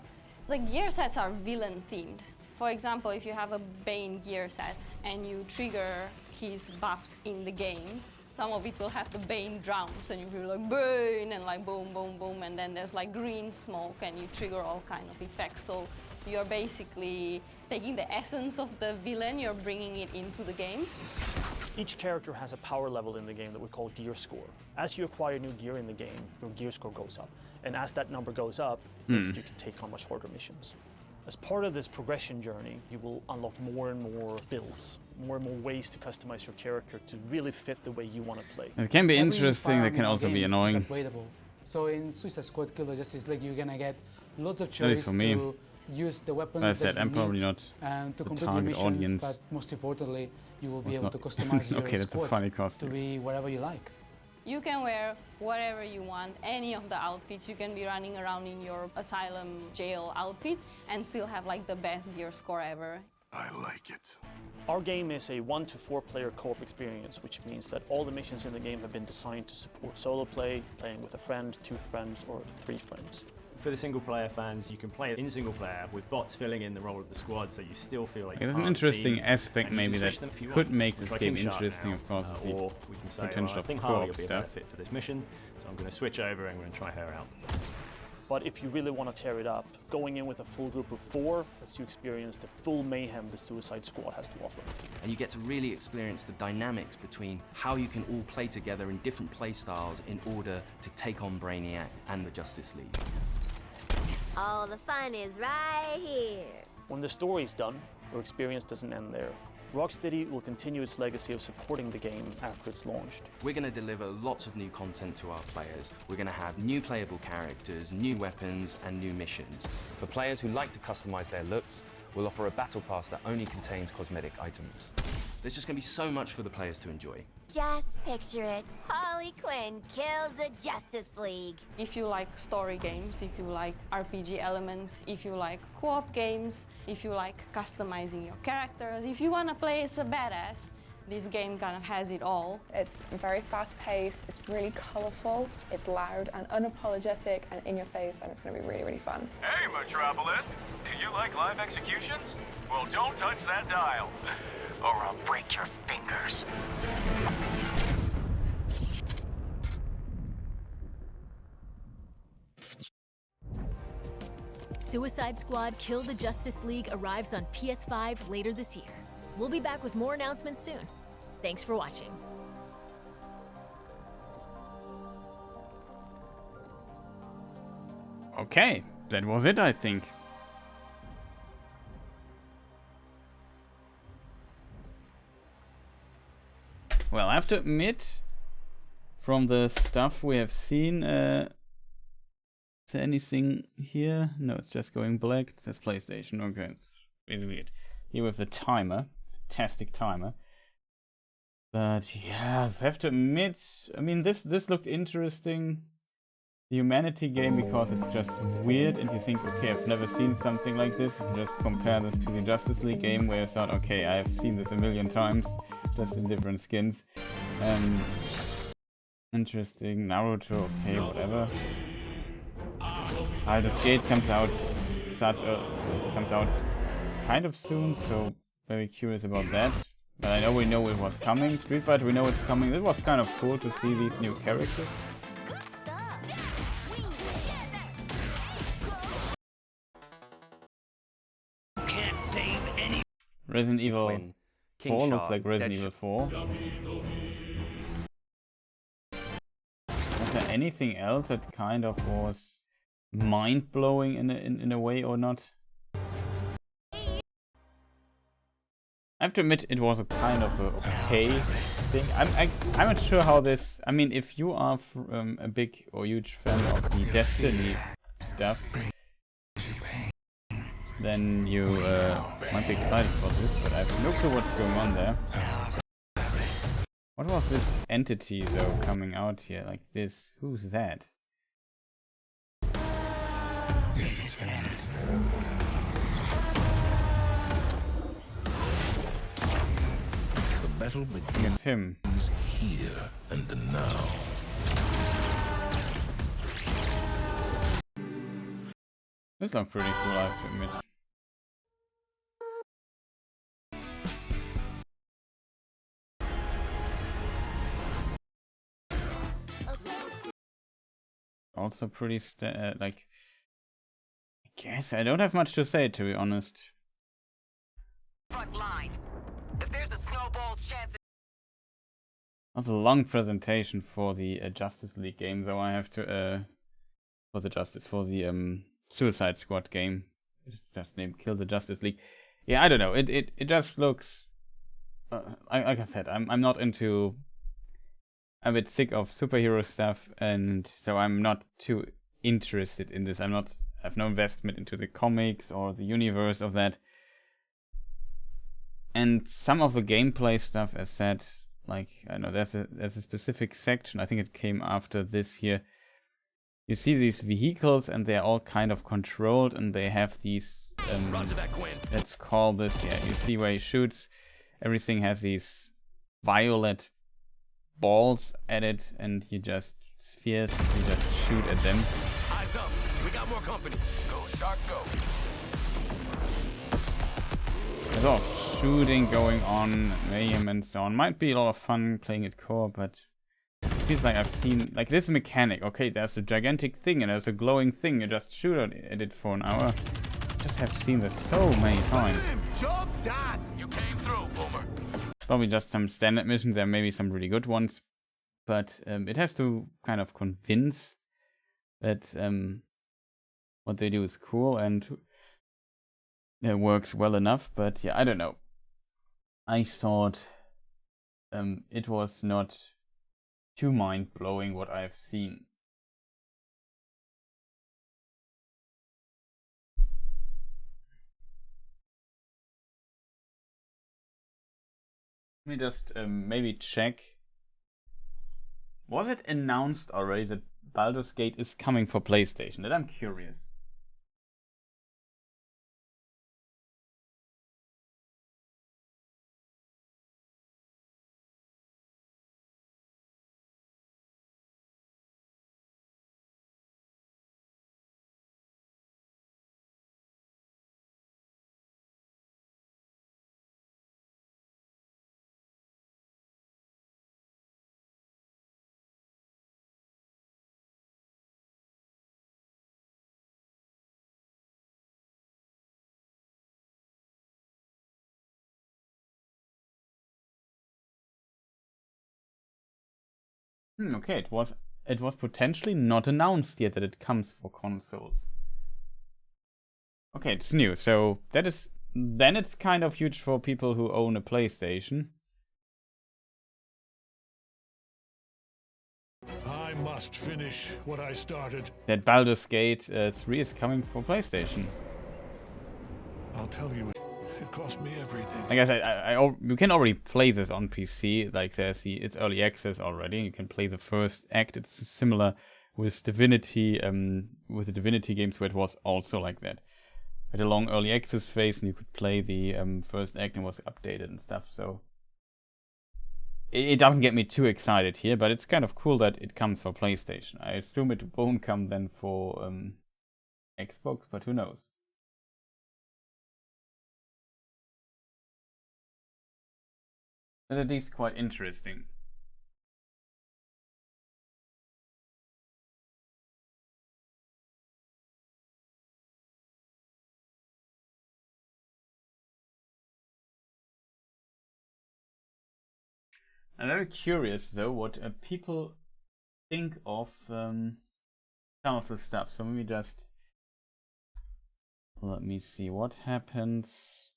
The gear sets are villain themed. For example, if you have a Bane gear set and you trigger his buffs in the game, some of it will have the Bane drums and you feel like Bane and like boom, boom, boom, and then there's like green smoke and you trigger all kind of effects. So you're basically taking the essence of the villain, you're bringing it into the game. Each character has a power level in the game that we call gear score. As you acquire new gear in the game, your gear score goes up. And as that number goes up, it means that you can take on much harder missions. As part of this progression journey, you will unlock more and more builds, more and more ways to customize your character to really fit the way you want to play. It can be interesting, it can also be annoying. Upgradable. So in Suicide Squad Kill the Justice League, you're gonna get lots of choice to use the weapons that I'm you probably need not and to the complete your target missions, audience. but most importantly, you will be able to customize your that's a squad funny to costume. be whatever you like. You can wear whatever you want, any of the outfits. You can be running around in your asylum jail outfit and still have like the best gear score ever. I like it. Our game is a 1 to 4 player co-op experience, which means that all the missions in the game have been designed to support solo play, playing with a friend, 2 friends, or 3 friends. For the single player fans, you can play it in single player with bots filling in the role of the squad, so you still feel like There's you're an part of the interesting team, aspect and you maybe can that switch them if you could want. make We'll this try game King Shark interesting, now, of course, is the or we can say, potential well, I think of Harley co-op will be a stuff. better fit for this mission, so I'm going to switch over and we're going to try her out. But if you really want to tear it up, going in with a full group of 4 lets you experience the full mayhem the Suicide Squad has to offer. And you get to really experience the dynamics between how you can all play together in different play styles in order to take on Brainiac and the Justice League. All the fun is right here. When the story's done, your experience doesn't end there. Rocksteady will continue its legacy of supporting the game after it's launched. We're going to deliver lots of new content to our players. We're going to have new playable characters, new weapons, and new missions. For players who like to customize their looks, we'll offer a battle pass that only contains cosmetic items. There's just going to be so much for the players to enjoy. Just picture it. Harley Quinn kills the Justice League. If you like story games, if you like RPG elements, if you like co-op games, if you like customizing your characters, if you want to play as a badass, this game kind of has it all. It's very fast-paced, it's really colorful, it's loud and unapologetic and in your face, and it's going to be really, really fun. Hey, Metropolis! Do you like live executions? Well, don't touch that dial, or I'll break your fingers. Suicide Squad Kill the Justice League arrives on PS5 later this year. We'll be back with more announcements soon. Thanks for watching. Okay, that was it, I think. to admit, from the stuff we have seen, is there anything here? No, it's just going black. It says PlayStation. Okay, it's basically it. Here with the timer, fantastic timer. But yeah, I have to admit, I mean, this looked interesting. The Humanity game, because it's just weird and you think, okay, I've never seen something like this. Just compare this to the Justice League game where I thought, okay, I've seen this a million times, just in different skins. Interesting. Naruto, okay, whatever. Baldur's Gate comes out kind of soon, so very curious about that. But I know we know it was coming. Street Fighter, we know it's coming. It was kind of cool to see these new characters. Resident Evil 4 looks like Resident Evil 4. Was there anything else that kind of was mind-blowing in a way or not? I have to admit it was a kind of a okay thing. I'm not sure how this... I mean, if you are a big or huge fan of the Destiny stuff, then you might be excited for this, but I have no clue what's going on there. What was this entity though coming out here like this? Who's that? The battle begins him here and now. This sounds pretty cool, I have to admit. Also pretty like, I guess I don't have much to say, to be honest. Front line. If there's a snowball's chance. That's a long presentation for the Justice League game, though I have to for the Suicide Squad game. It's just named Kill the Justice League. Yeah, I don't know. It just looks like I said, I'm not into... I'm a bit sick of superhero stuff, and so I'm not too interested in this. I have no investment into the comics or the universe of that. And some of the gameplay stuff, as said, like, I know there's a specific section, I think it came after this here. You see these vehicles and they're all kind of controlled, and they have these let's call this, yeah, you see where he shoots, everything has these violet balls at it, and you just spheres, you just shoot at them. Eyes up. We got more company. Go shark, go. There's a lot of shooting going on, mayhem and so on. Might be a lot of fun playing it core, but it feels like I've seen like this mechanic. Okay, there's a gigantic thing and there's a glowing thing. You just shoot at it for an hour. I just have seen this so many times. Job done. You came through, Boomer. Probably just some standard missions. There may be some really good ones, but it has to kind of convince that what they do is cool and it works well enough. But yeah, I don't know. I thought it was not too mind-blowing what I've seen. Let me just maybe check. Was it announced already that Baldur's Gate is coming for PlayStation? That I'm curious. Okay, it was potentially not announced yet that it comes for consoles. Okay, it's new, so then it's kind of huge for people who own a PlayStation. I must finish what I started. That Baldur's Gate 3 is coming for PlayStation. I'll tell you, it cost me everything. I guess you can already play this on PC. Like it's early access already. You can play the first act. It's similar with Divinity, with the Divinity games where it was also like that. Had a long early access phase, and you could play the first act and was updated and stuff. So it doesn't get me too excited here, but it's kind of cool that it comes for PlayStation. I assume it won't come then for Xbox, but who knows? But at least quite interesting. I'm very curious though what people think of some of the stuff. So let me see what happens.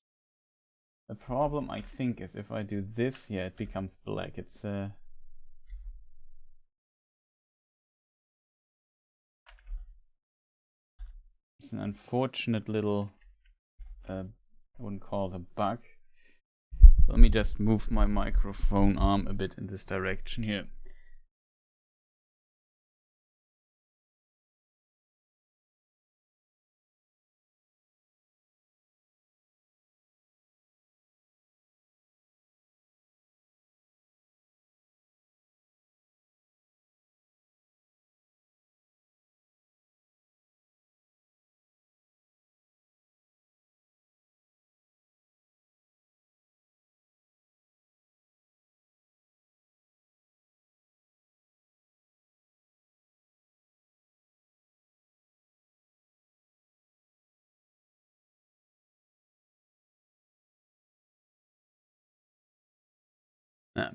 The problem I think is if I do this here, it becomes black. It's an unfortunate little I wouldn't call it a bug. Let me just move my microphone arm a bit in this direction here.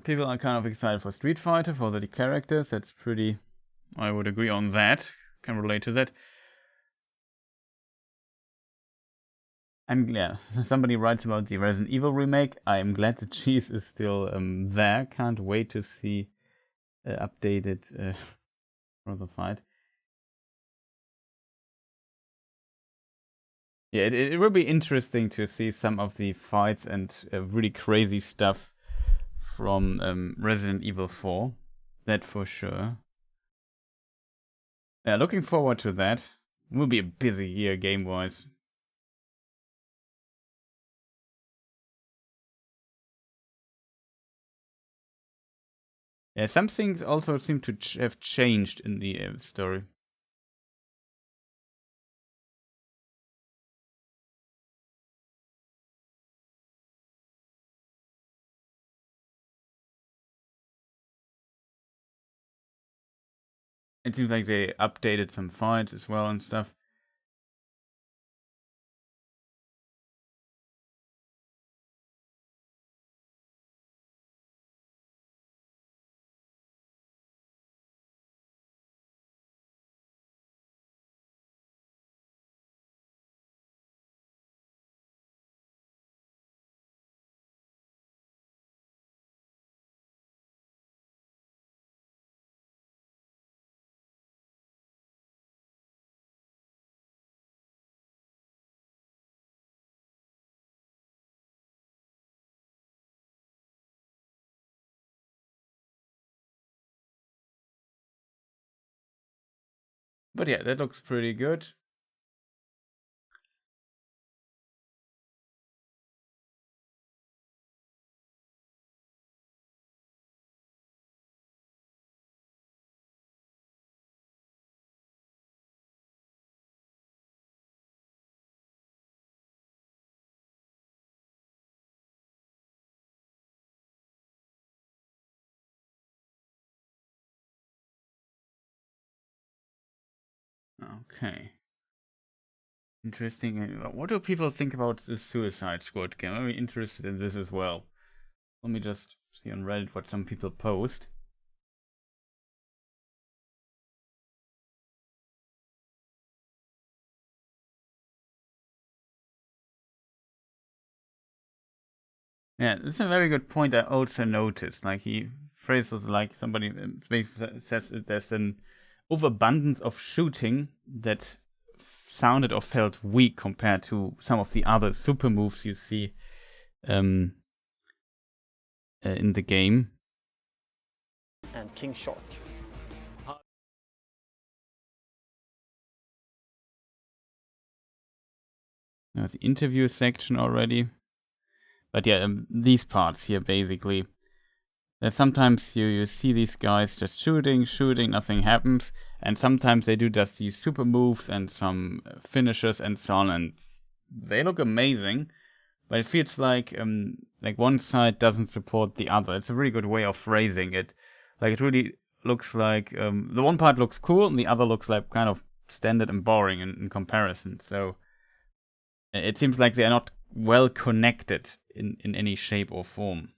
People are kind of excited for Street Fighter, for the characters. That's pretty... I would agree on that. Can relate to that. I'm glad. Somebody writes about the Resident Evil remake. I am glad the cheese is still there. Can't wait to see updated for the fight. Yeah, it will be interesting to see some of the fights and really crazy stuff from Resident Evil 4. That for sure. Yeah, looking forward to that. It will be a busy year game-wise. Yeah, some things also seem to have changed in the story. It seems like they updated some fights as well and stuff. But yeah, that looks pretty good. Okay. Interesting. What do people think about the Suicide Squad game? I'm very interested in this as well. Let me just see on Reddit what some people post. Yeah, this is a very good point I also noticed. Like, he phrase was like somebody says there's an overabundance of shooting that sounded or felt weak compared to some of the other super moves you see in the game. And King Shark. There's the interview section already. But yeah, these parts here basically. Sometimes you see these guys just shooting, nothing happens. And sometimes they do just these super moves and some finishes and so on. And they look amazing. But it feels like one side doesn't support the other. It's a really good way of phrasing it. Like it really looks like the one part looks cool and the other looks like kind of standard and boring in comparison. So it seems like they are not well connected in any shape or form.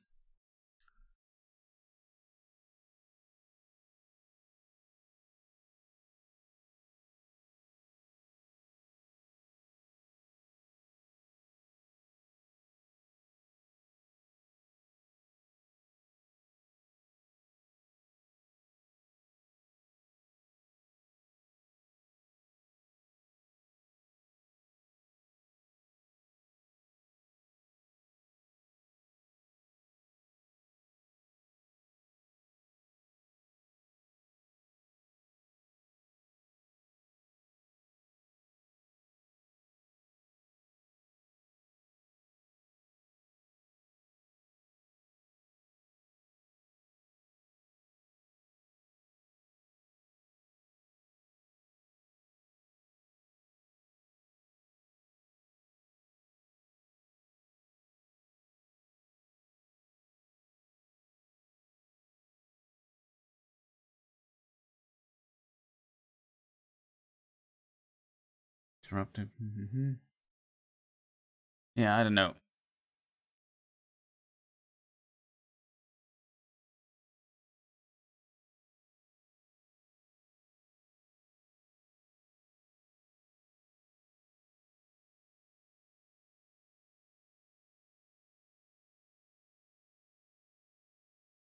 Interrupted. Yeah, I don't know.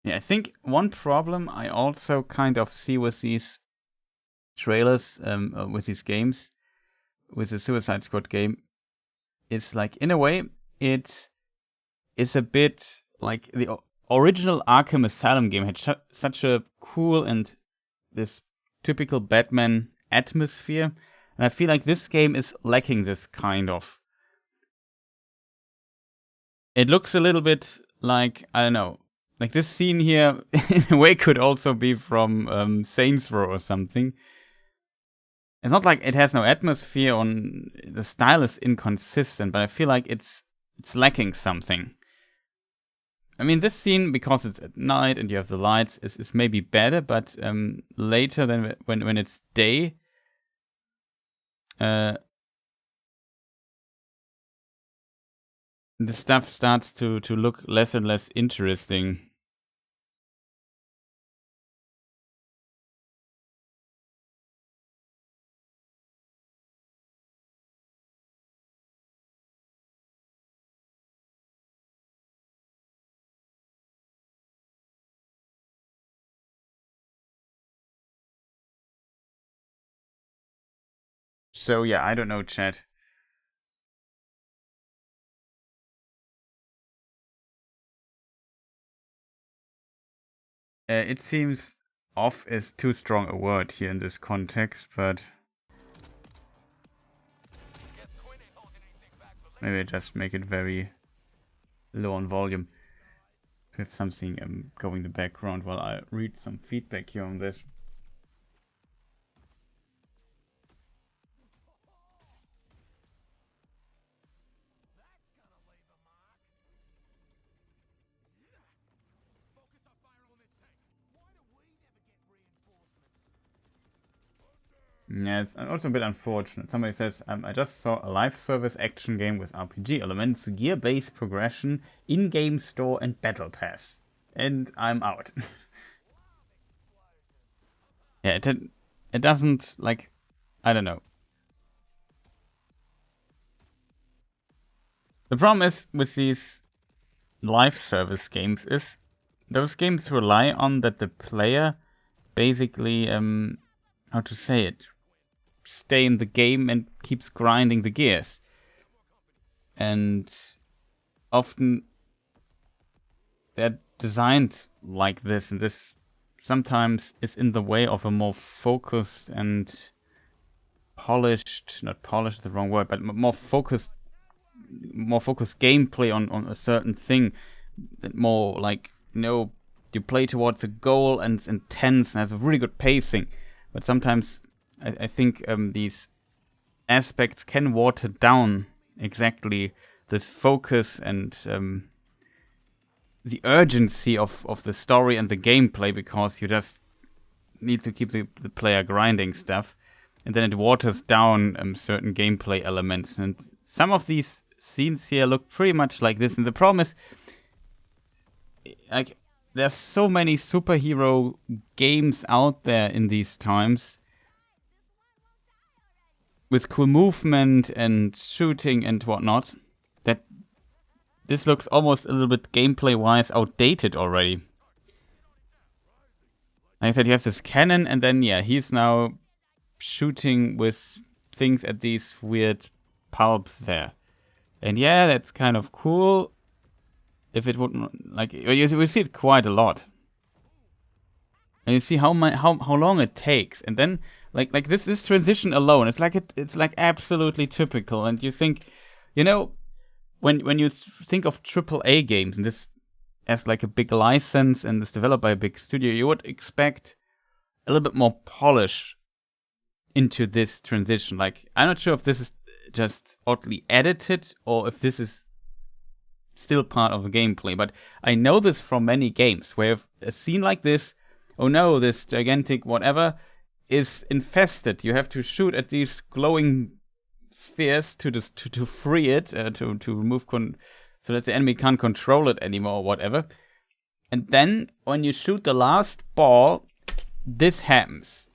Yeah, I think one problem I also kind of see with these trailers, with these games, with the Suicide Squad game, is like, in a way, it is a bit like the original Arkham Asylum game had such a cool and this typical Batman atmosphere, and I feel like this game is lacking this kind of. It looks a little bit like, I don't know, like this scene here in a way could also be from Saints Row or something. It's not like it has no atmosphere, on the style is inconsistent, but I feel like it's lacking something. I mean, this scene, because it's at night and you have the lights, is maybe better, but later than when it's day, the stuff starts to look less and less interesting. So yeah, I don't know, chat. It seems off is too strong a word here in this context, but maybe I just make it very low on volume to have something going in the background while I read some feedback here on this. Yeah, it's also a bit unfortunate. Somebody says, I just saw a live service action game with RPG elements, gear-based progression, in-game store, and battle pass. And I'm out. Yeah, it doesn't, like, I don't know. The problem is with these live service games is those games rely on that the player basically, how to say it, stay in the game and keeps grinding the gears. And often they're designed like this, and this sometimes is in the way of a more focused and polished, not polished is the wrong word, but more focused gameplay on a certain thing. More like, you know, you play towards a goal and it's intense and has a really good pacing. But sometimes I think these aspects can water down exactly this focus and the urgency of the story and the gameplay, because you just need to keep the player grinding stuff, and then it waters down certain gameplay elements. And some of these scenes here look pretty much like this, and the problem is, like, there's so many superhero games out there in these times with cool movement and shooting and whatnot, that this looks almost a little bit gameplay-wise outdated already. Like I said, you have this cannon, and then, yeah, he's now shooting with things at these weird pulps there. And yeah, that's kind of cool. If it wouldn't, like, we see it quite a lot. And you see how long it takes. And then, like this transition alone, it's like absolutely typical. And you think, you know, when you think of AAA games, and this as like a big license and is developed by a big studio, you would expect a little bit more polish into this transition. Like, I'm not sure if this is just oddly edited or if this is still part of the gameplay, but I know this from many games where a scene like this, oh no, this gigantic whatever is infested. You have to shoot at these glowing spheres to free it, to remove so that the enemy can't control it anymore or whatever. And then when you shoot the last ball, this happens.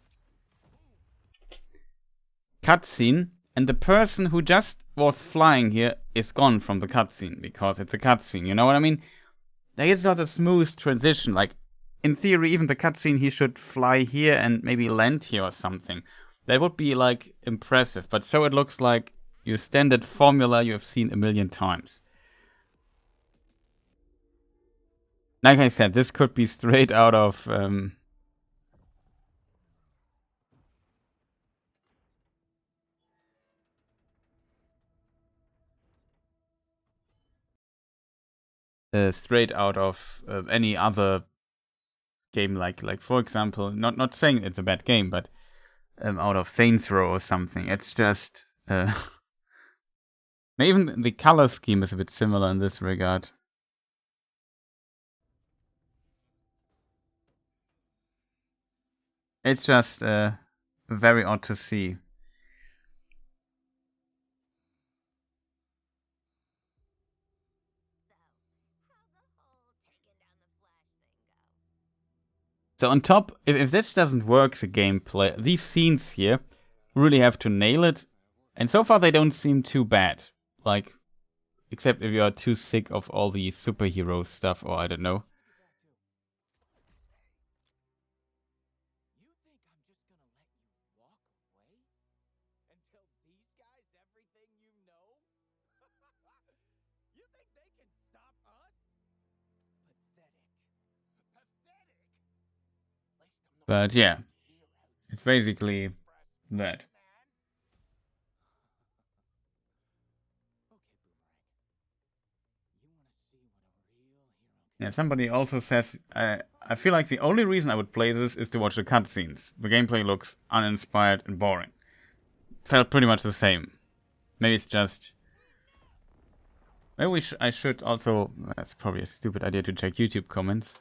Cutscene, and the person who just was flying here is gone from the cutscene because it's a cutscene. You know what I mean? Like, it's not a smooth transition. Like, in theory, even the cutscene, he should fly here and maybe land here or something. That would be, like, impressive. But so it looks like your standard formula you have seen a million times. Like I said, this could be straight out of any other game, like for example, not saying it's a bad game, but out of Saints Row or something. It's just even the color scheme is a bit similar in this regard. It's just very odd to see. So on top, if this doesn't work, the gameplay, these scenes here really have to nail it. And so far they don't seem too bad. Like, except if you are too sick of all the superhero stuff, or I don't know. But yeah, it's basically that. Yeah, somebody also says, I feel like the only reason I would play this is to watch the cutscenes. The gameplay looks uninspired and boring. Felt pretty much the same. Maybe it's just... Maybe I should also... That's probably a stupid idea to check YouTube comments.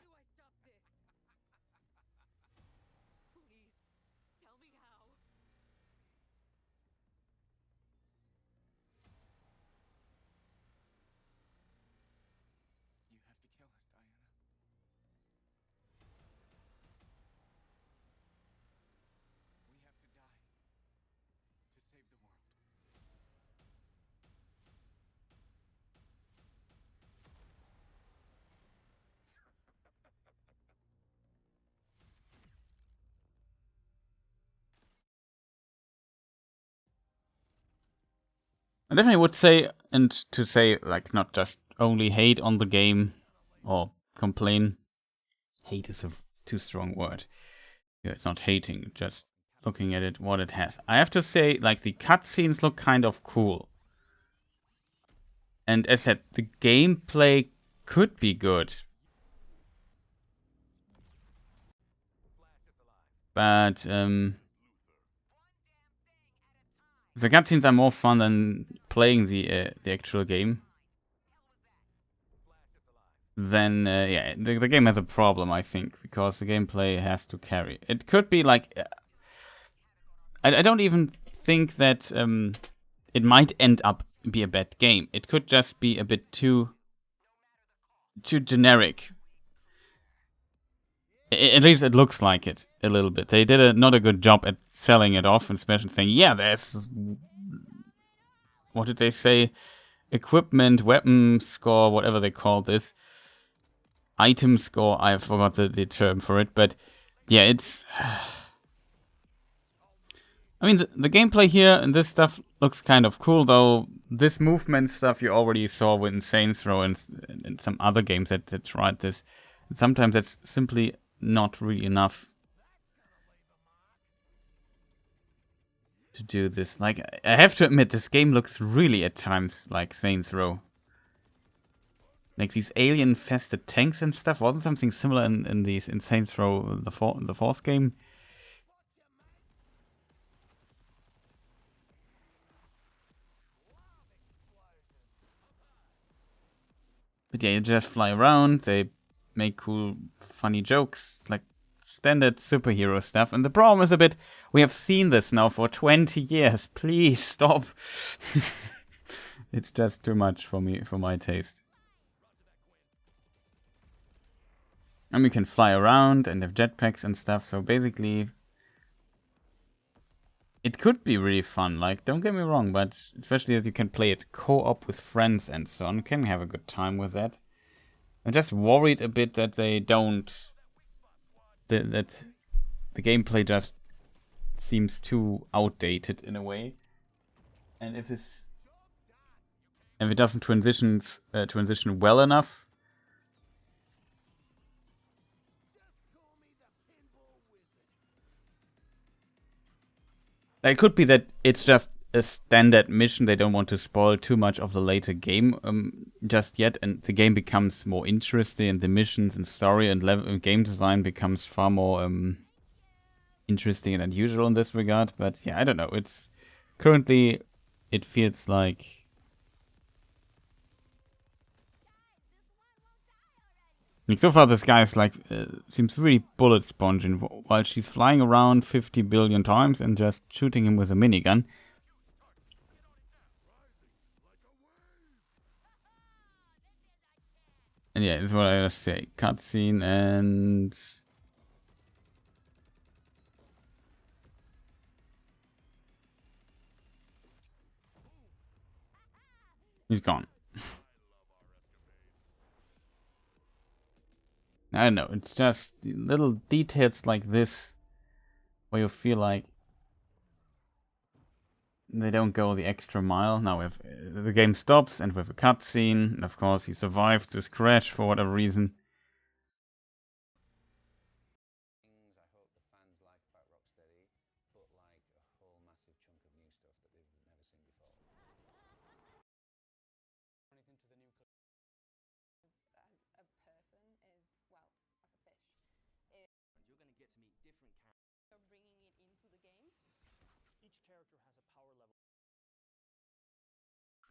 I definitely would say, and to say, like, not just only hate on the game or complain. Hate is a too strong word. Yeah, it's not hating, just looking at it, what it has. I have to say, like, the cutscenes look kind of cool. And as said, the gameplay could be good. But, the cutscenes are more fun than playing the actual game. Then, yeah, the game has a problem, I think, because the gameplay has to carry. It could be like... I don't even think that it might end up be a bad game. It could just be a bit too generic. At least it looks like it a little bit. They did not a good job at selling it off, and especially saying, yeah, there's... What did they say? Equipment, weapon score, whatever they call this. Item score, I forgot the term for it, but yeah, it's... I mean, the gameplay here and this stuff looks kind of cool, though this movement stuff you already saw with Saints Row and some other games that tried this. And sometimes that's simply not really enough to do this. Like, I have to admit, this game looks really at times like Saints Row. Like these alien-infested tanks and stuff. Wasn't something similar in Saints Row the fourth game? But yeah, you just fly around, they make cool, funny jokes, like standard superhero stuff. And the problem is a bit, we have seen this now for 20 years. Please stop. It's just too much for me, for my taste. And we can fly around and have jetpacks and stuff, so basically... It could be really fun, like, don't get me wrong, but especially that you can play it co-op with friends and so on, you can have a good time with that. I'm just worried a bit that they don't... That the gameplay just seems too outdated in a way. And if it doesn't transition well enough... It could be that it's just a standard mission. They don't want to spoil too much of the later game just yet, and the game becomes more interesting, and the missions and story and game design becomes far more interesting and unusual in this regard. But yeah, I don't know. It's currently it feels like so far this guy is like seems really bullet sponging while she's flying around 50 billion times and just shooting him with a minigun. And yeah, that's what I was say. Cutscene and he's gone. I don't know, it's just little details like this where you feel like they don't go the extra mile. Now if the game stops and with a cutscene, and of course he survived this crash for whatever reason.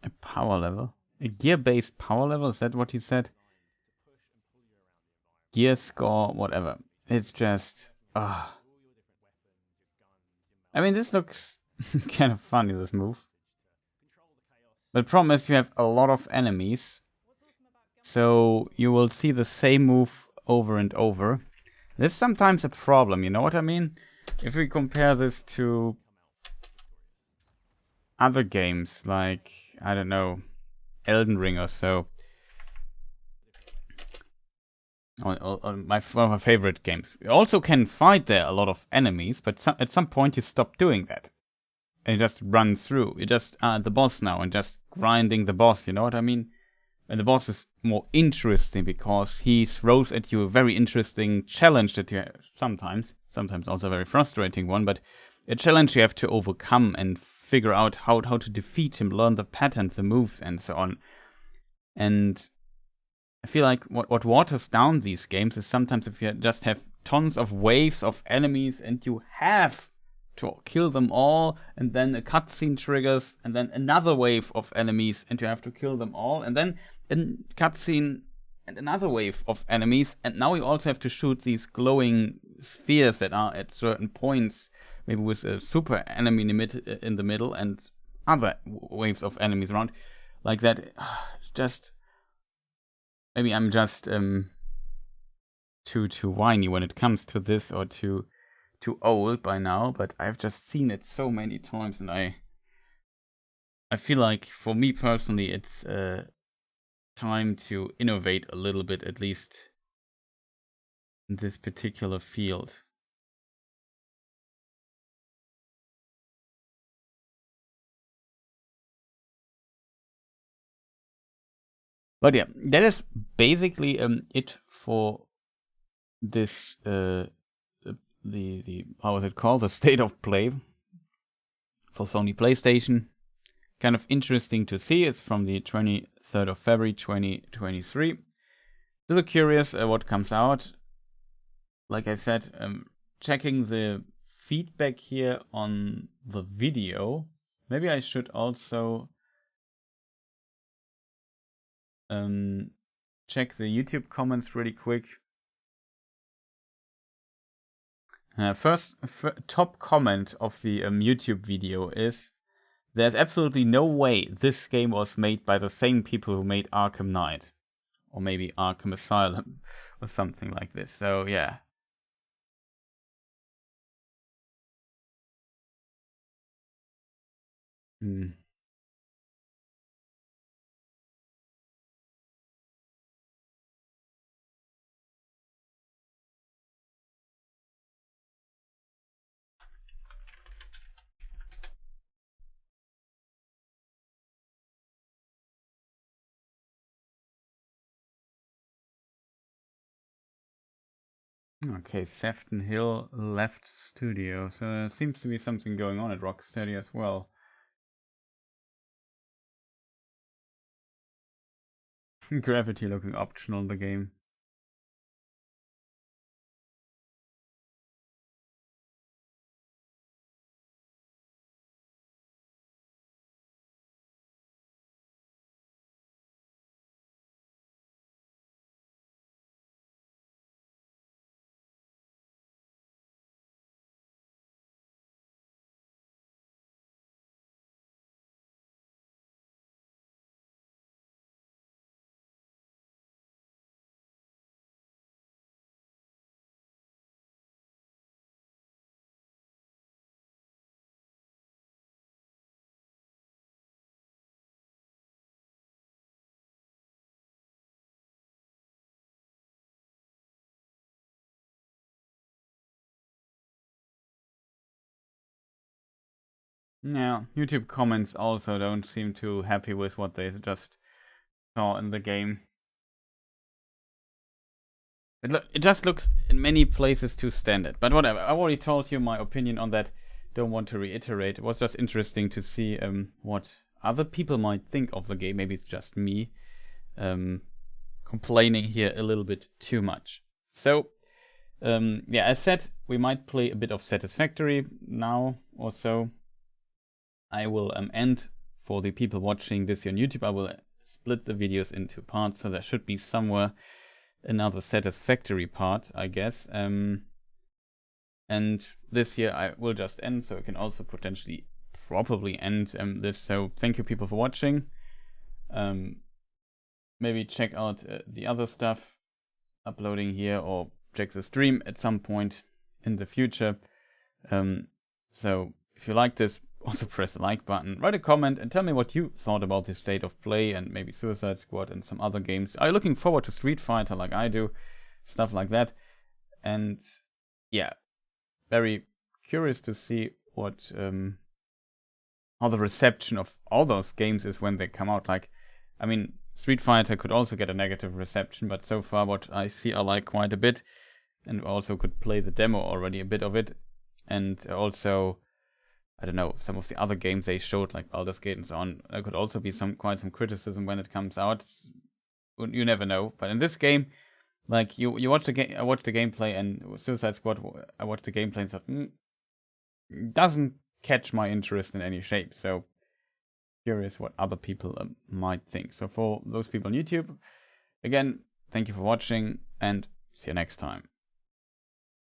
A power level? A gear-based power level? Is that what you said? Gear score, whatever. It's just... I mean, this looks kind of funny, this move. But the problem is you have a lot of enemies. So you will see the same move over and over. This is sometimes a problem, you know what I mean? If we compare this to other games, like, I don't know, Elden Ring or so. One of my favorite games. You also can fight there a lot of enemies, but at some point you stop doing that. and you just run through. You just are at the boss now and just grinding the boss, you know what I mean? And the boss is more interesting because he throws at you a very interesting challenge that you have sometimes also a very frustrating one, but a challenge you have to overcome and figure out how to defeat him, learn the patterns, the moves, and so on. And I feel like what waters down these games is sometimes if you just have tons of waves of enemies and you have to kill them all, and then a cutscene triggers, and then another wave of enemies and you have to kill them all, and then a cutscene and another wave of enemies, and now you also have to shoot these glowing spheres that are at certain points, maybe with a super enemy in the middle and other waves of enemies around, like that. Just maybe I'm just too whiny when it comes to this, or too old by now, but I've just seen it so many times, and I feel like for me personally it's time to innovate a little bit, at least in this particular field. But yeah, that is basically it for this the how is it called, the state of play for Sony PlayStation. Kind of interesting to see. It's from the 23rd of February 2023. Still curious what comes out. Like I said, checking the feedback here on the video. Maybe I should also check the YouTube comments really quick. First top comment of the YouTube video is: there's absolutely no way this game was made by the same people who made Arkham Knight. Or maybe Arkham Asylum or something like this. So yeah. Okay, Sefton Hill left studio, so there seems to be something going on at Rocksteady as well. Gravity looking optional in the game. Yeah, YouTube comments also don't seem too happy with what they just saw in the game. It just looks in many places too standard, but whatever. I already told you my opinion on that. Don't want to reiterate. It was just interesting to see what other people might think of the game. Maybe it's just me complaining here a little bit too much. So yeah, as said, we might play a bit of Satisfactory now or so. I will end for the people watching this on YouTube. I will split the videos into parts, so there should be somewhere another Satisfactory part, I guess. And this here I will just end, so I can also potentially probably end this. So thank you people for watching. Maybe check out the other stuff uploading here, or check the stream at some point in the future. So if you like this, also press the like button, write a comment, and tell me what you thought about this state of play and maybe Suicide Squad and some other games. Are you looking forward to Street Fighter like I do? Stuff like that. And yeah, very curious to see what how the reception of all those games is when they come out. Like, I mean, Street Fighter could also get a negative reception, but so far what I see I like quite a bit, and also could play the demo already, a bit of it, and also, I don't know, some of the other games they showed, like Baldur's Gate and so on, there could also be quite some criticism when it comes out. You never know, but in this game, like, you watch the game, I watched the gameplay, and Suicide Squad, I watched the gameplay and thought, doesn't catch my interest in any shape. So curious what other people might think. So for those people on YouTube, again, thank you for watching, and see you next time.